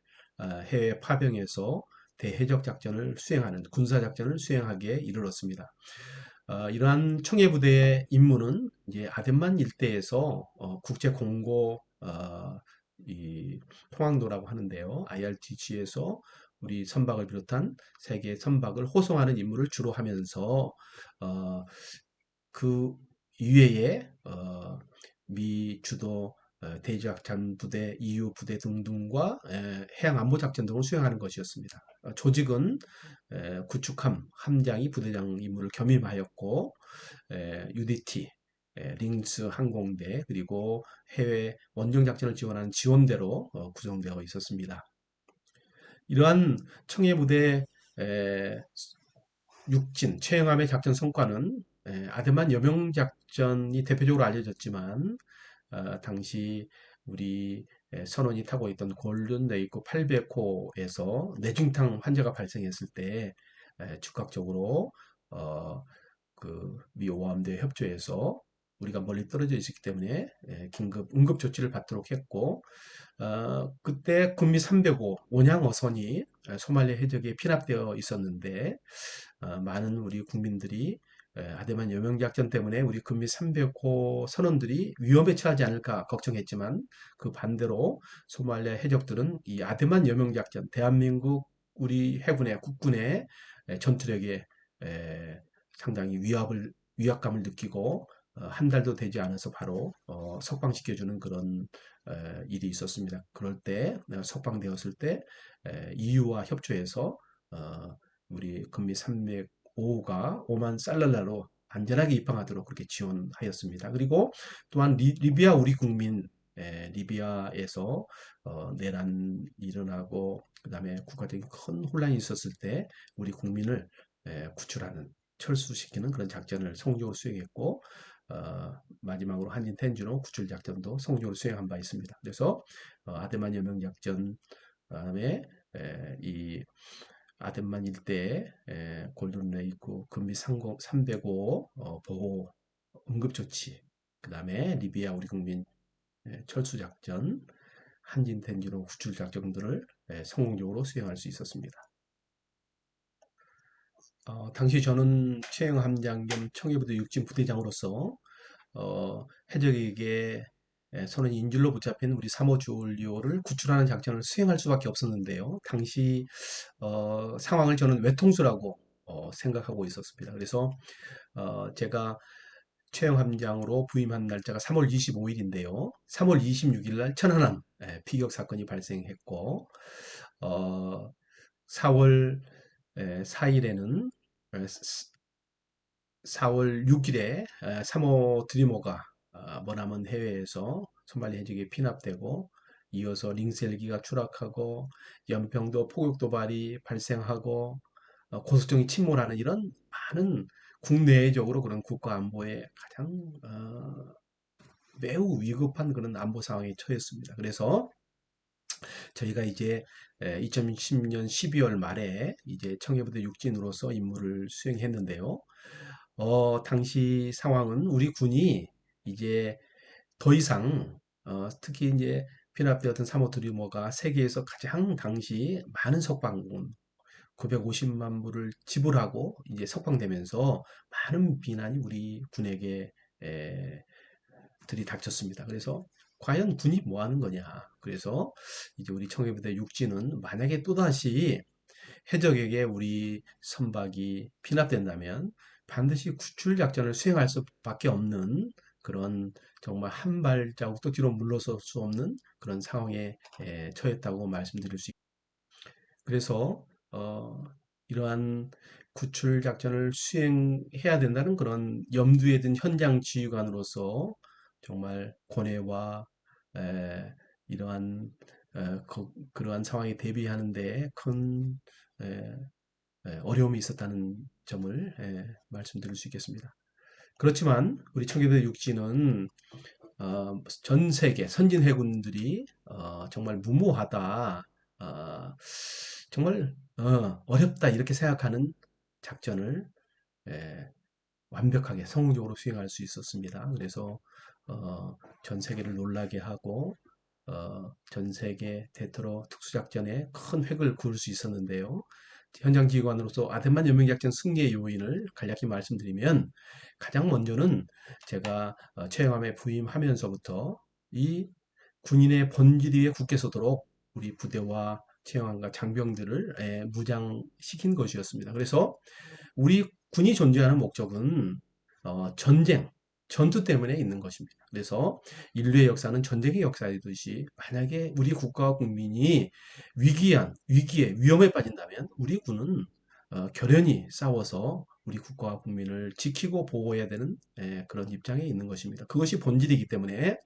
해외 파병해서 대해적 작전을 수행하는 군사 작전을 수행하기에 이르렀습니다. 이러한 청해부대의 임무는 이제 아덴만 일대에서 국제 공고 이 통항도라고 하는데요. IRTG에서 우리 선박을 비롯한 세계 선박을 호송하는 임무를 주로 하면서 그 이외에 미 주도 대지작전 부대, EU 부대 등등과 해양 안보 작전 등을 수행하는 것이었습니다. 조직은 구축함, 함장이 부대장 임무를 겸임하였고 UDT, 링스 항공대 그리고 해외 원정 작전을 지원하는 지원대로 구성되어 있었습니다. 이러한 청해부대 육진, 최영함의 작전 성과는 아드만 여명 작전이 대표적으로 알려졌지만 당시 우리 선원이 타고 있던 골든 레이크 800호에서 뇌중탕 환자가 발생했을 때 즉각적으로 그 미오함대 협조해서 우리가 멀리 떨어져 있었기 때문에 긴급 응급 조치를 받도록 했고 그때 군미 305 온양어선이 소말리아 해적에 피납되어 있었는데 많은 우리 국민들이 아데만 여명작전 때문에 우리 군미 300호 선원들이 위험에 처하지 않을까 걱정했지만 그 반대로 소말리아 해적들은 이 아데만 여명작전 대한민국 우리 해군의 국군의 전투력에 상당히 위압감을 느끼고 한 달도 되지 않아서 바로 석방시켜주는 그런 일이 있었습니다. 그럴 때 석방되었을 때 EU와 협조해서 우리 금미 305가 오만 살랄라로 안전하게 입항하도록 그렇게 지원하였습니다. 그리고 또한 리비아 우리 국민 리비아에서 내란 일어나고 그다음에 국가적인 큰 혼란이 있었을 때 우리 국민을 구출하는 철수시키는 그런 작전을 성공적으로 수행했고 마지막으로 한진 텐주노 구출 작전도 성공적으로 수행한 바 있습니다. 그래서 아데만 여명 작전 다음에 이 아덴만 일대에 골든 레이크 금미 305 보호 응급조치, 그 다음에 리비아 우리 국민 철수작전, 한진텐지로 구출작전들을 성공적으로 수행할 수 있었습니다. 당시 저는 최영함장 겸 청해부대 육진 부대장으로서 해적에게 선원이 인질로 붙잡힌 우리 3호 주올리오를 구출하는 작전을 수행할 수밖에 없었는데요. 당시 상황을 저는 외통수라고 생각하고 있었습니다. 그래서 제가 최영함장으로 부임한 날짜가 3월 25일인데요. 3월 26일 날 천안함 피격 사건이 발생했고 4월 4일에는 4월 6일에 3호 드리머가 머나먼 해외에서 소말리 해적에 피납되고 이어서 링셀기가 추락하고 연평도 포격 도발이 발생하고 고소정이 침몰하는 이런 많은 국내적으로 그런 국가 안보에 가장 매우 위급한 그런 안보 상황에 처했습니다. 그래서 저희가 이제 2010년 12월 말에 이제 청해부대 육진으로서 임무를 수행했는데요. 당시 상황은 우리 군이 이제 더 이상 특히 이제 피납되었던 3호 드리머가 세계에서 가장 당시 많은 석방군 950만 불을 지불하고 이제 석방되면서 많은 비난이 우리 군에게 에, 들이닥쳤습니다. 그래서 과연 군이 뭐 하는 거냐? 그래서 이제 우리 청해부대 육지는 만약에 또다시 해적에게 우리 선박이 피납된다면 반드시 구출 작전을 수행할 수밖에 없는 그런 정말 한 발자국도 뒤로 물러설 수 없는 그런 상황에 처했다고 말씀드릴 수 있습니다. 그래서 이러한 구출 작전을 수행해야 된다는 그런 염두에 든 현장 지휘관으로서 정말 고뇌와 에, 이러한 그러한 상황에 대비하는 큰 에, 어려움이 있었다는 점을 말씀드릴 수 있겠습니다. 그렇지만 우리 청계대 육지는 전 세계 선진 해군들이 정말 무모하다, 정말 어렵다 이렇게 생각하는 작전을 에, 완벽하게 성공적으로 수행할 수 있었습니다. 그래서 어, 전 세계를 놀라게 하고 전 세계 대테러 특수작전에 큰 획을 그을 수 있었는데요. 현장 지휘관으로서 아덴만 연명작전 승리의 요인을 간략히 말씀드리면 가장 먼저는 제가 최영함에 부임하면서부터 이 군인의 본질 위에 굳게 서도록 우리 부대와 최영함과 장병들을 무장시킨 것이었습니다. 그래서 우리 군이 존재하는 목적은 전쟁, 전투 때문에 있는 것입니다. 그래서 인류의 역사는 전쟁의 역사이듯이 만약에 우리 국가와 국민이 위기에 위험에 빠진다면 우리 군은 결연히 싸워서 우리 국가와 국민을 지키고 보호해야 되는 그런 입장에 있는 것입니다. 그것이 본질이기 때문에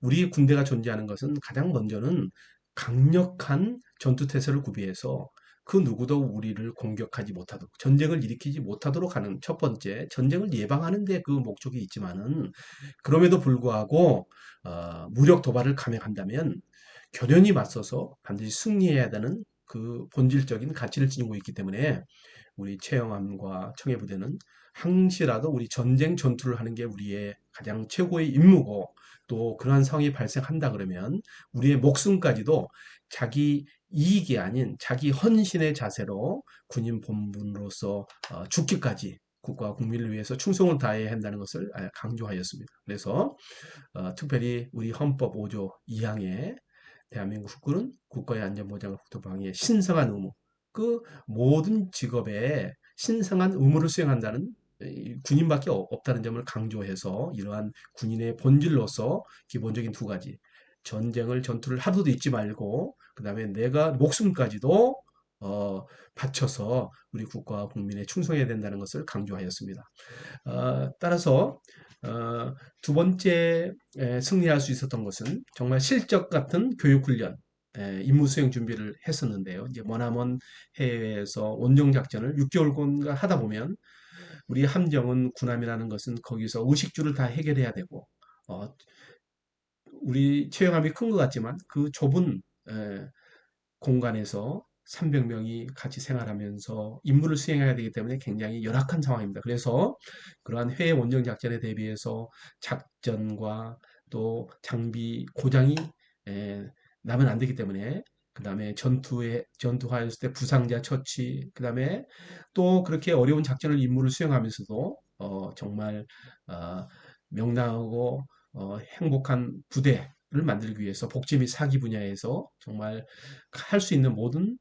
우리 군대가 존재하는 것은 가장 먼저는 강력한 전투태세를 구비해서 그 누구도 우리를 공격하지 못하도록 전쟁을 일으키지 못하도록 하는 첫 번째 전쟁을 예방하는 데 그 목적이 있지만은 그럼에도 불구하고 무력 도발을 감행한다면 결연히 맞서서 반드시 승리해야 되는 그 본질적인 가치를 지니고 있기 때문에 우리 최영함과 청해부대는 항시라도 우리 전쟁 전투를 하는 게 우리의 가장 최고의 임무고 또 그러한 상황이 발생한다 그러면 우리의 목숨까지도 자기 이익이 아닌 자기 헌신의 자세로 군인 본분으로서 죽기까지 국가와 국민을 위해서 충성을 다해야 한다는 것을 강조하였습니다. 그래서 특별히 우리 헌법 5조 2항에 대한민국 국군은 국가의 안전보장과 국토방위의 신성한 의무, 그 모든 직업에 신성한 의무를 수행한다는 군인밖에 없다는 점을 강조해서 이러한 군인의 본질로서 기본적인 두 가지 전투를 하루도 잊지 말고 그 다음에 내가 목숨까지도 바쳐서 우리 국가와 국민에 충성해야 된다는 것을 강조하였습니다. 따라서 두 번째 승리할 수 있었던 것은 정말 실적 같은 교육훈련, 임무 수행 준비를 했었는데요. 이제 머나먼 해외에서 원정 작전을 6개월간 하다 보면 우리 함정은 군함이라는 것은 거기서 의식주를 다 해결해야 되고 어, 우리 체형함이 큰 것 같지만 그 좁은 공간에서 300명이 같이 생활하면서 임무를 수행해야 되기 때문에 굉장히 열악한 상황입니다. 그래서 그러한 해외 원정 작전에 대비해서 작전과 또 장비 고장이 에, 나면 안 되기 때문에 그 다음에 전투하였을 때 부상자 처치, 그 다음에 또 그렇게 어려운 작전을 임무를 수행하면서도 정말 어, 명랑하고 행복한 부대를 만들기 위해서 복지 및 사기 분야에서 정말 할 수 있는 모든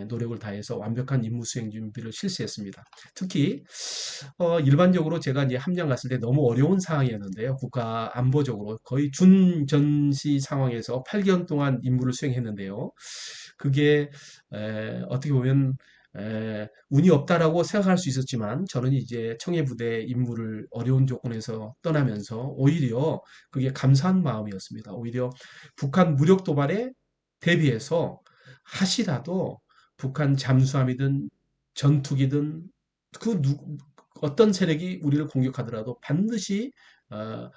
노력을 다해서 완벽한 임무 수행 준비를 실시했습니다. 특히 일반적으로 제가 이제 함장 갔을 때 너무 어려운 상황이었는데요. 국가 안보적으로 거의 준전시 상황에서 8개월 동안 임무를 수행했는데요. 그게 어떻게 보면 운이 없다라고 생각할 수 있었지만 저는 이제 청해부대 임무를 어려운 조건에서 떠나면서 오히려 그게 감사한 마음이었습니다. 오히려 북한 무력 도발에 대비해서 하시라도 북한 잠수함이든 전투기든 그 어떤 세력이 우리를 공격하더라도 반드시 어,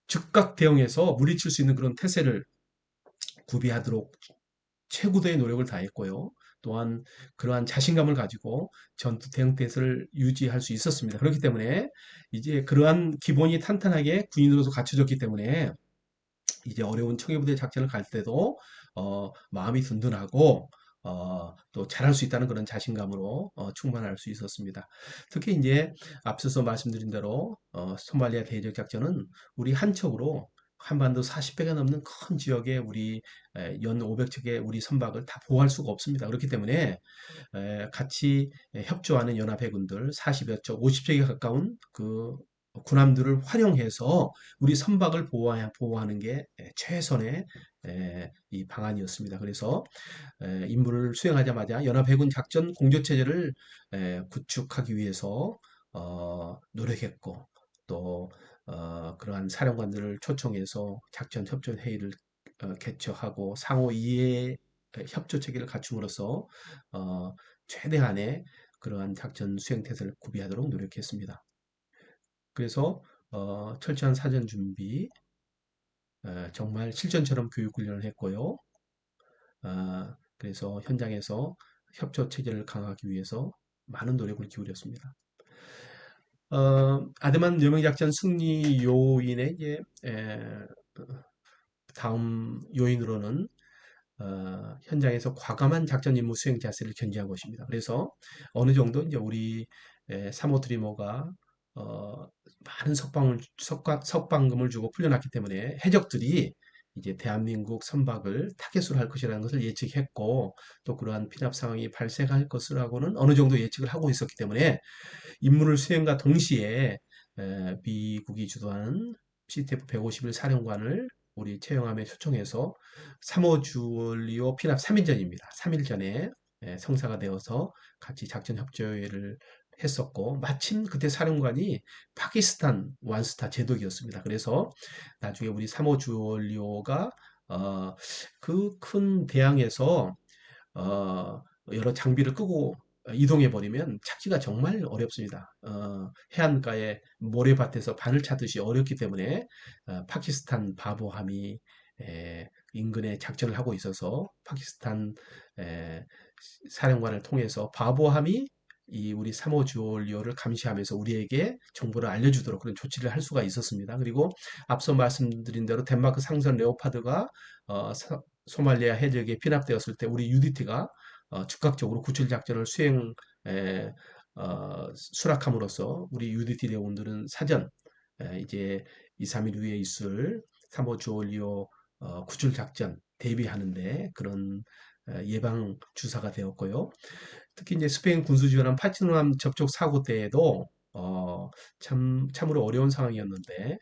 즉각 대응해서 물리칠 수 있는 그런 태세를 구비하도록 최고도의 노력을 다했고요. 또한 그러한 자신감을 가지고 전투 대응 태세를 유지할 수 있었습니다. 그렇기 때문에 이제 그러한 기본이 탄탄하게 군인으로서 갖춰졌기 때문에 이제 어려운 청해부대 작전을 갈 때도 마음이 든든하고 또 잘할 수 있다는 그런 자신감으로 충만할 수 있었습니다. 특히 이제 앞서서 말씀드린 대로 소말리아 대적 작전은 우리 한 척으로 한반도 40배가 넘는 큰 지역에 우리 연 500척의 우리 선박을 다 보호할 수가 없습니다. 그렇기 때문에 같이 협조하는 연합해군들 40여 척, 50척에 가까운 그 군함들을 활용해서 우리 선박을 보호하는 게 최선의 이 방안이었습니다. 그래서 임무를 수행하자마자 연합해군 작전 공조체제를 구축하기 위해서 노력했고 또 그러한 사령관들을 초청해서 작전 협조 회의를 개최하고 상호 이해 협조 체계를 갖춤으로써 최대한의 그러한 작전 수행 태세를 구비하도록 노력했습니다. 그래서 철저한 사전 준비, 정말 실전처럼 교육 훈련을 했고요. 그래서 현장에서 협조 체계를 강화하기 위해서 많은 노력을 기울였습니다. 아드만 여명작전 승리 요인의 이제 다음 요인으로는 현장에서 과감한 작전 임무 수행 자세를 견지한 것입니다. 그래서 어느 정도 이제 우리 3호 드리머가 많은 석방금을 주고 풀려났기 때문에 해적들이 이제 대한민국 선박을 타겟으로 할 것이라는 것을 예측했고 또 그러한 피납 상황이 발생할 것이라고는 어느 정도 예측을 하고 있었기 때문에 임무를 수행과 동시에 미국이 주도하는 CTF-151 사령관을 우리 채용함에 초청해서 3호 주얼리오 피납 3일 전입니다. 3일 전에 성사가 되어서 같이 작전 협조회를 했었고 마침 그때 사령관이 파키스탄 완스타 제독이었습니다. 그래서 나중에 우리 3호 주얼리오가 그 큰 대양에서 여러 장비를 끄고 이동해 버리면 찾기가 정말 어렵습니다. 해안가에 모래밭에서 바늘 찾듯이 어렵기 때문에 파키스탄 바보함이 인근에 작전을 하고 있어서 파키스탄 에, 사령관을 통해서 바보함이 이 우리 3호 주올리오를 감시하면서 우리에게 정보를 알려주도록 그런 조치를 할 수가 있었습니다. 그리고 앞서 말씀드린 대로 덴마크 상선 레오파드가 소말리아 해적에 피납되었을 때 우리 UDT가 즉각적으로 구출 작전을 수락함으로써 우리 UDT 대원들은 사전 이제 2, 3일 후에 있을 3호 주올리오 구출 작전 대비하는데 그런 예방 주사가 되었고요. 특히 이제 스페인 군수 지원함 파치노함 접촉 사고 때에도 참으로 어려운 상황이었는데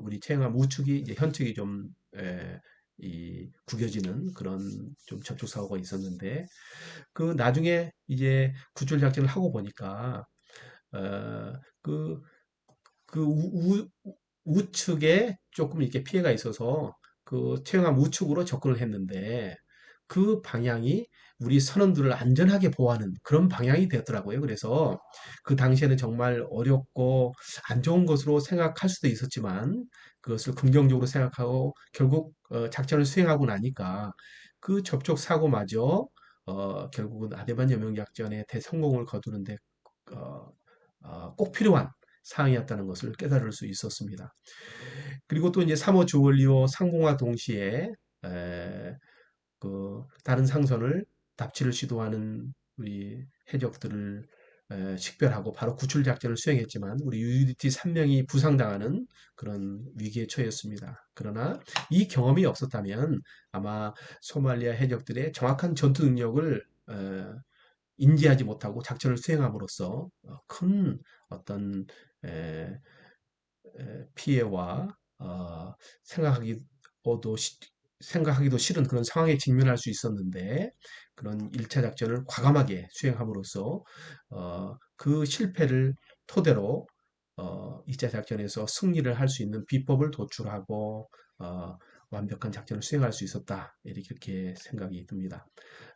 우리 체행함 우측이 이제 현측이 좀 이 구겨지는 그런 좀 접촉 사고가 있었는데 그 나중에 이제 구출 작전을 하고 보니까 어, 그, 그 우측에 조금 이렇게 피해가 있어서 그 체험함 우측으로 접근을 했는데 그 방향이 우리 선원들을 안전하게 보호하는 그런 방향이 되었더라고요. 그래서 그 당시에는 정말 어렵고 안 좋은 것으로 생각할 수도 있었지만 그것을 긍정적으로 생각하고 결국 작전을 수행하고 나니까 그 접촉 사고마저 결국은 아데만 여명작전의 대성공을 거두는데 어, 꼭 필요한 사항이었다는 것을 깨달을 수 있었습니다. 그리고 또 이제 3호 주얼리호 상공과 동시에 에, 다른 상선을 납치를 시도하는 우리 해적들을 식별하고 바로 구출 작전을 수행했지만 우리 UDT 3명이 부상당하는 그런 위기에 처했습니다. 그러나 이 경험이 없었다면 아마 소말리아 해적들의 정확한 전투 능력을 인지하지 못하고 작전을 수행함으로써 큰 어떤 에, 피해와 생각하기도 생각하기도 싫은 그런 상황에 직면할 수 있었는데 그런 1차 작전을 과감하게 수행함으로써 그 실패를 토대로 2차 작전에서 승리를 할 수 있는 비법을 도출하고 완벽한 작전을 수행할 수 있었다. 이렇게 생각이 듭니다.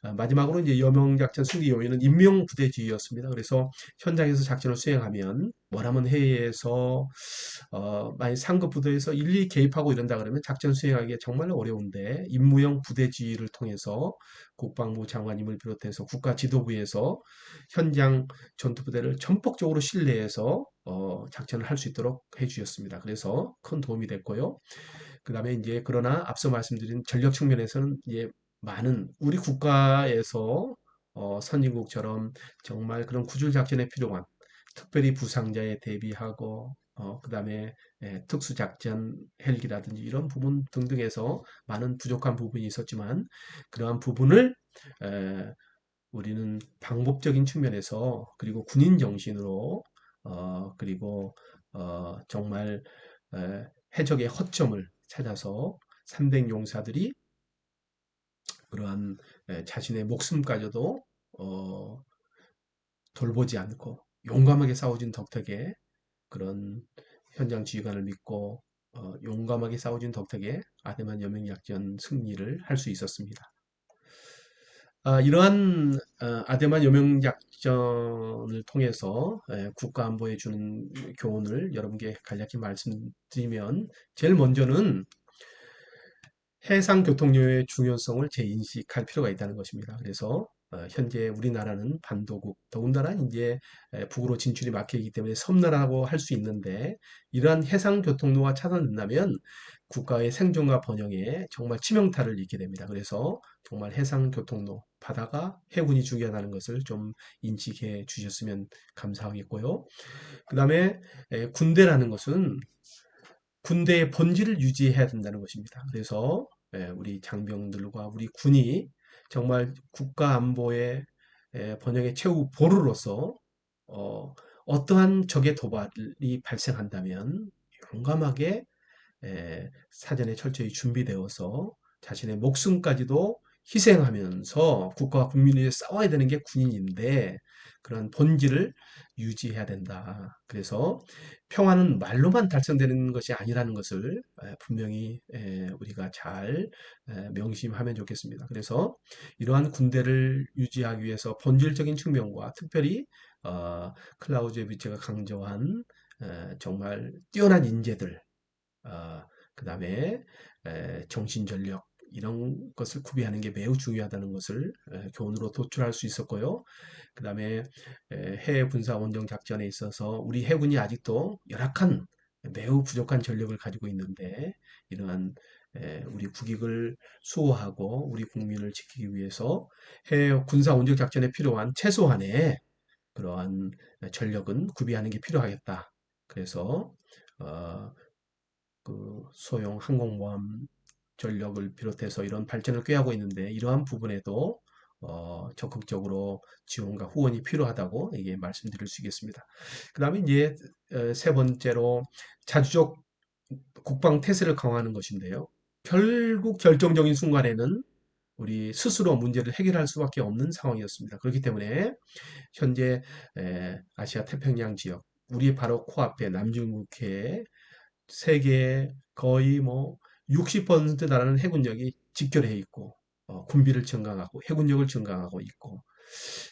마지막으로 이제 여명작전 승리 요인은 임명부대주의였습니다. 그래서 현장에서 작전을 수행하면 머나먼 해외에서 만약 상급 부대에서 일일이 개입하고 이런다 그러면 작전 수행하기가 정말 어려운데 임무형 부대주의를 통해서 국방부 장관님을 비롯해서 국가 지도부에서 현장 전투부대를 전폭적으로 신뢰해서 작전을 할 수 있도록 해주셨습니다. 그래서 큰 도움이 됐고요. 그 다음에 이제 그러나 앞서 말씀드린 전력 측면에서는 이제 많은 우리 국가에서 선진국처럼 정말 그런 구출 작전에 필요한 특별히 부상자에 대비하고 그다음에 특수작전 헬기라든지 이런 부분 등등에서 많은 부족한 부분이 있었지만 그러한 부분을 에, 우리는 방법적인 측면에서 그리고 군인 정신으로 그리고 정말 해적의 허점을 찾아서 300 용사들이 그러한 자신의 목숨까지도 어, 돌보지 않고 용감하게 싸워준 덕택에 그런 현장 지휘관을 믿고 용감하게 싸워준 덕택에 아데만 여명작전 승리를 할 수 있었습니다. 이러한 아데만 여명작전을 통해서 국가 안보에 주는 교훈을 여러분께 간략히 말씀드리면 제일 먼저는 해상 교통료의 중요성을 재인식할 필요가 있다는 것입니다. 그래서 현재 우리나라는 반도국, 더군다나 이제 북으로 진출이 막히기 때문에 섬나라고 할 수 있는데 이러한 해상 교통로가 차단된다면 국가의 생존과 번영에 정말 치명타를 입게 됩니다. 그래서 정말 해상 교통로, 바다가 해군이 중요하다는 것을 좀 인식해 주셨으면 감사하겠고요. 그 다음에 군대라는 것은 군대의 본질을 유지해야 된다는 것입니다. 그래서 우리 장병들과 우리 군이 정말 국가 안보의 번영의 최후 보루로서 어, 어떠한 적의 도발이 발생한다면 용감하게 사전에 철저히 준비되어서 자신의 목숨까지도 희생하면서 국가와 국민을 위해 싸워야 되는 게 군인인데 그런 본질을 유지해야 된다. 그래서 평화는 말로만 달성되는 것이 아니라는 것을 분명히 우리가 잘 명심하면 좋겠습니다. 그래서 이러한 군대를 유지하기 위해서 본질적인 측면과 특별히 클라우제비치가 강조한 정말 뛰어난 인재들 그 다음에 정신전력 이런 것을 구비하는 게 매우 중요하다는 것을 교훈으로 도출할 수 있었고요. 그 다음에 해외 군사 원정 작전에 있어서 우리 해군이 아직도 열악한 매우 부족한 전력을 가지고 있는데 이러한 우리 국익을 수호하고 우리 국민을 지키기 위해서 해외 군사 원정 작전에 필요한 최소한의 그러한 전력은 구비하는 게 필요하겠다. 그래서 어, 소형 항공모함 전력을 비롯해서 이런 발전을 꾀하고 있는데 이러한 부분에도 적극적으로 지원과 후원이 필요하다고 이게 말씀드릴 수 있겠습니다. 그 다음에 이제 세 번째로 자주적 국방 태세를 강화하는 것인데요. 결국 결정적인 순간에는 우리 스스로 문제를 해결할 수밖에 없는 상황이었습니다. 그렇기 때문에 현재 아시아 태평양 지역 우리 바로 코앞에 남중국해에 세계의 거의 뭐 60% 달하는 해군력이 직결해 있고 군비를 증강하고 해군력을 증강하고 있고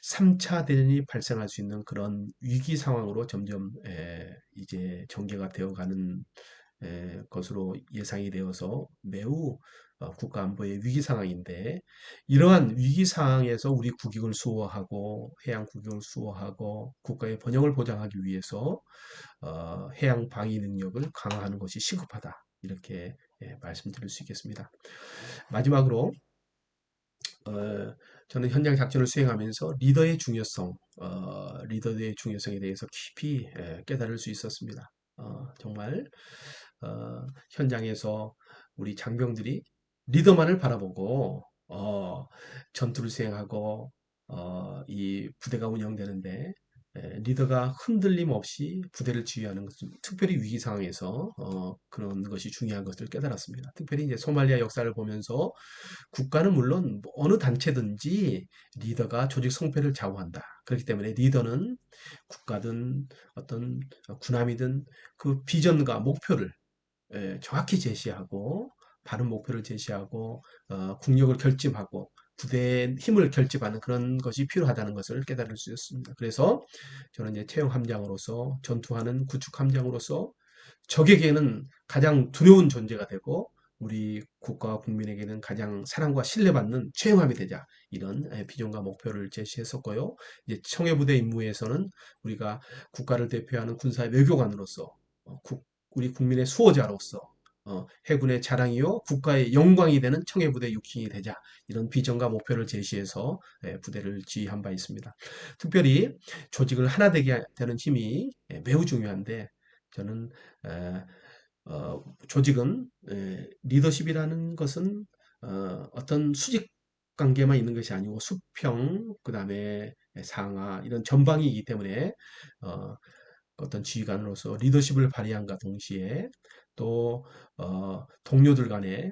3차 대전이 발생할 수 있는 그런 위기 상황으로 점점 이제 전개가 되어가는 것으로 예상이 되어서 매우 국가 안보의 위기 상황인데, 이러한 위기 상황에서 우리 국익을 수호하고 해양 국익을 수호하고 국가의 번영을 보장하기 위해서 해양 방위 능력을 강화하는 것이 시급하다. 이렇게 말씀드릴 수 있겠습니다. 마지막으로 어, 저는 현장 작전을 수행하면서 리더의 중요성에 대해서 깊이 깨달을 수 있었습니다. 정말 현장에서 우리 장병들이 리더만을 바라보고 전투를 수행하고 이 부대가 운영되는데, 리더가 흔들림 없이 부대를 지휘하는 것은 특별히 위기 상황에서 그런 것이 중요한 것을 깨달았습니다. 특별히 이제 소말리아 역사를 보면서 국가는 물론 뭐 어느 단체든지 리더가 조직 성패를 좌우한다. 그렇기 때문에 리더는 국가든 어떤 군함이든 그 비전과 목표를 정확히 제시하고 바른 목표를 제시하고 국력을 결집하고 부대의 힘을 결집하는 그런 것이 필요하다는 것을 깨달을 수 있습니다. 그래서 저는 이제 채용 함장으로서 전투하는 구축 함장으로서 적에게는 가장 두려운 존재가 되고 우리 국가와 국민에게는 가장 사랑과 신뢰받는 최영함이 되자, 이런 비전과 목표를 제시했었고요. 이제 청해부대 임무에서는 우리가 국가를 대표하는 군사의 외교관으로서 우리 국민의 수호자로서 해군의 자랑이요 국가의 영광이 되는 청해부대 육신이 되자, 이런 비전과 목표를 제시해서 부대를 지휘한 바 있습니다. 특별히 조직을 하나 되게 되는 힘이 매우 중요한데, 저는 조직은 리더십이라는 것은 어떤 수직 관계만 있는 것이 아니고 수평, 그 다음에 상하, 이런 전방이기 때문에 어, 어떤 지휘관으로서 리더십을 발휘한과 동시에 또 동료들 간에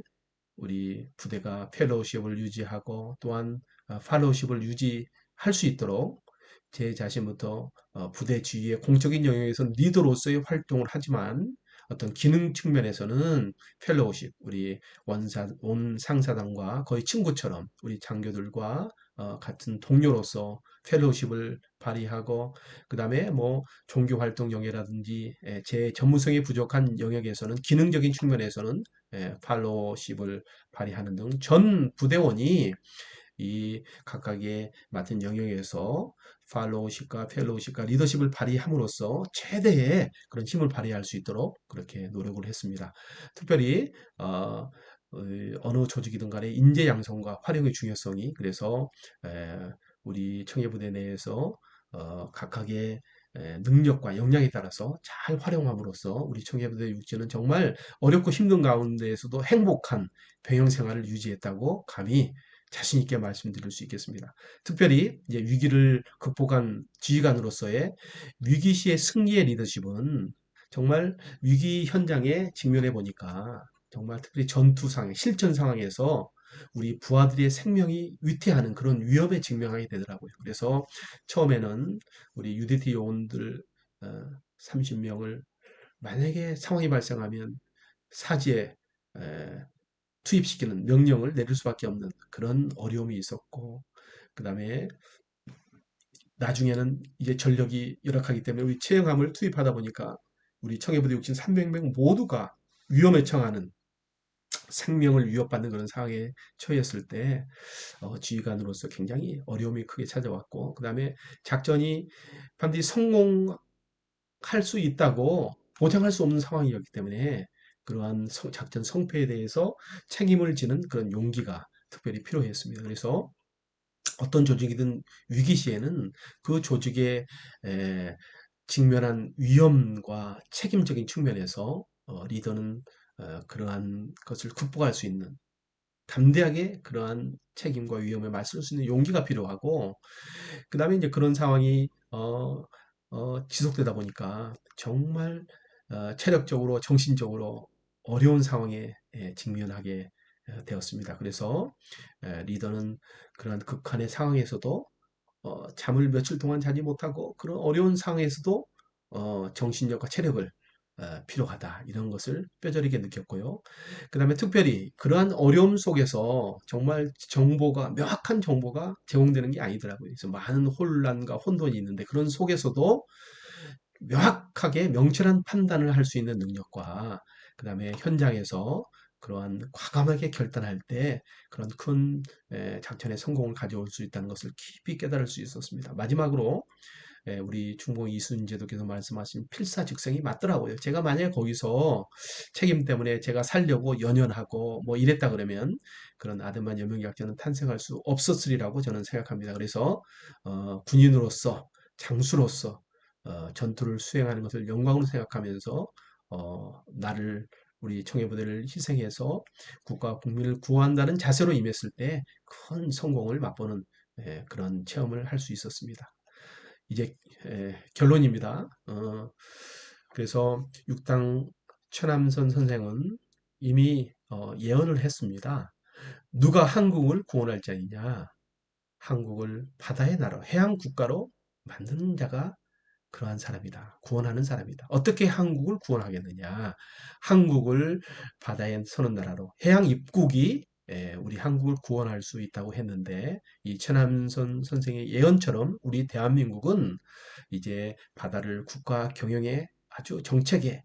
우리 부대가 펠로우십을 유지하고 또한 팔로우십을 유지할 수 있도록 제 자신부터 부대 지휘의 공적인 영역에서는 리더로서의 활동을 하지만 어떤 기능 측면에서는 펠로우십, 우리 원 상사단과 거의 친구처럼 우리 장교들과 같은 동료로서 펠로우십을 발휘하고, 그 다음에 뭐 종교 활동 영역이라든지 제 전문성이 부족한 영역에서는 기능적인 측면에서는 팔로우십을 발휘하는 등 전 부대원이 이 각각의 맡은 영역에서 팔로우십과 펠로우십과 리더십을 발휘함으로써 최대의 그런 힘을 발휘할 수 있도록 그렇게 노력을 했습니다. 특별히 어느 조직이든 간에 인재 양성과 활용의 중요성이, 그래서 우리 청해부대 내에서 각각의 능력과 역량에 따라서 잘 활용함으로써 우리 청해부대 육지는 정말 어렵고 힘든 가운데에서도 행복한 병영 생활을 유지했다고 감히 자신 있게 말씀드릴 수 있겠습니다. 특별히 이제 위기를 극복한 지휘관으로서의 위기 시의 승리의 리더십은 정말 위기 현장에 직면해 보니까 정말 특별히 전투 상황, 실전 상황에서 우리 부하들의 생명이 위태하는 그런 위협에 직면하게 되더라고요. 그래서 처음에는 우리 UDT 요원들 30명을 만약에 상황이 발생하면 사지에 투입시키는 명령을 내릴 수밖에 없는 그런 어려움이 있었고, 그 다음에 나중에는 이제 전력이 열악하기 때문에 우리 체영함을 투입하다 보니까 우리 청해부대 육진 300명 모두가 위험에 처하는, 생명을 위협받는 그런 상황에 처했을 때 지휘관으로서 굉장히 어려움이 크게 찾아왔고, 그 다음에 작전이 반드시 성공할 수 있다고 보장할 수 없는 상황이었기 때문에 그러한 작전 성패에 대해서 책임을 지는 그런 용기가 특별히 필요했습니다. 그래서 어떤 조직이든 위기 시에는 그 조직에 직면한 위험과 책임적인 측면에서 리더는 그러한 것을 극복할 수 있는, 담대하게 그러한 책임과 위험에 맞설 수 있는 용기가 필요하고, 그 다음에 이제 그런 상황이 지속되다 보니까 정말 체력적으로 정신적으로 어려운 상황에 직면하게 되었습니다. 그래서 리더는 그런 극한의 상황에서도 잠을 며칠 동안 자지 못하고 그런 어려운 상황에서도 정신력과 체력을 필요하다, 이런 것을 뼈저리게 느꼈고요. 그 다음에 특별히 그러한 어려움 속에서 정말 정보가, 명확한 정보가 제공되는 게 아니더라고요. 그래서 많은 혼란과 혼돈이 있는데 그런 속에서도 명확하게 명철한 판단을 할 수 있는 능력과 그다음에 현장에서 그러한 과감하게 결단할 때 그런 큰 작전의 성공을 가져올 수 있다는 것을 깊이 깨달을 수 있었습니다. 마지막으로 우리 중공 이순 제도께서 말씀하신 필사직생이 맞더라고요. 제가 만약에 거기서 책임 때문에 제가 살려고 연연하고 뭐 이랬다 그러면 그런 아드만 여명작전은 탄생할 수 없었으리라고 저는 생각합니다. 그래서 군인으로서 장수로서 전투를 수행하는 것을 영광으로 생각하면서 나를 우리 청해부대를 희생해서 국가 국민을 구한다는 자세로 임했을 때 큰 성공을 맛보는 그런 체험을 할 수 있었습니다. 이제 결론입니다. 그래서 육당 최남선 선생은 이미 예언을 했습니다. 누가 한국을 구원할 자이냐? 한국을 바다의 나라, 해양 국가로 만드는 자가 그러한 사람이다. 구원하는 사람이다. 어떻게 한국을 구원하겠느냐? 한국을 바다에 서는 나라로 해양 입국이 우리 한국을 구원할 수 있다고 했는데 이 최남선 선생의 예언처럼 우리 대한민국은 이제 바다를 국가 경영에 아주 정책에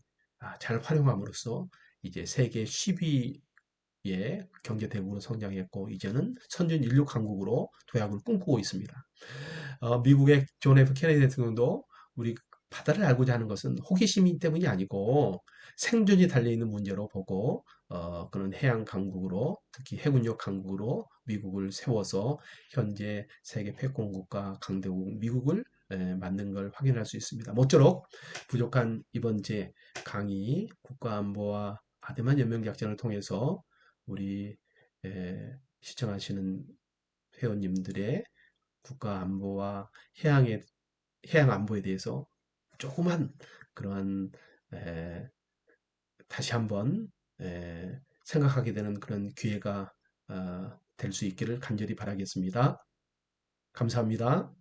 잘 활용함으로써 이제 세계 10위의 경제 대국으로 성장했고 이제는 선진 인류 강국으로 도약을 꿈꾸고 있습니다. 미국의 존 F 케네디 대통령도 우리 바다를 알고자 하는 것은 호기심 때문이 아니고 생존이 달려있는 문제로 보고 그런 해양 강국으로 특히 해군력 강국으로 미국을 세워서 현재 세계 패권국가 강대국 미국을 만든 걸 확인할 수 있습니다. 모쪼록 부족한 이번 제 강의 국가안보와 아대만 연명작전을 통해서 우리 시청하시는 회원님들의 국가 안보와 해양 안보에 대해서 조그만 그러한 에, 다시 한번 생각하게 되는 그런 기회가 될 수 있기를 간절히 바라겠습니다. 감사합니다.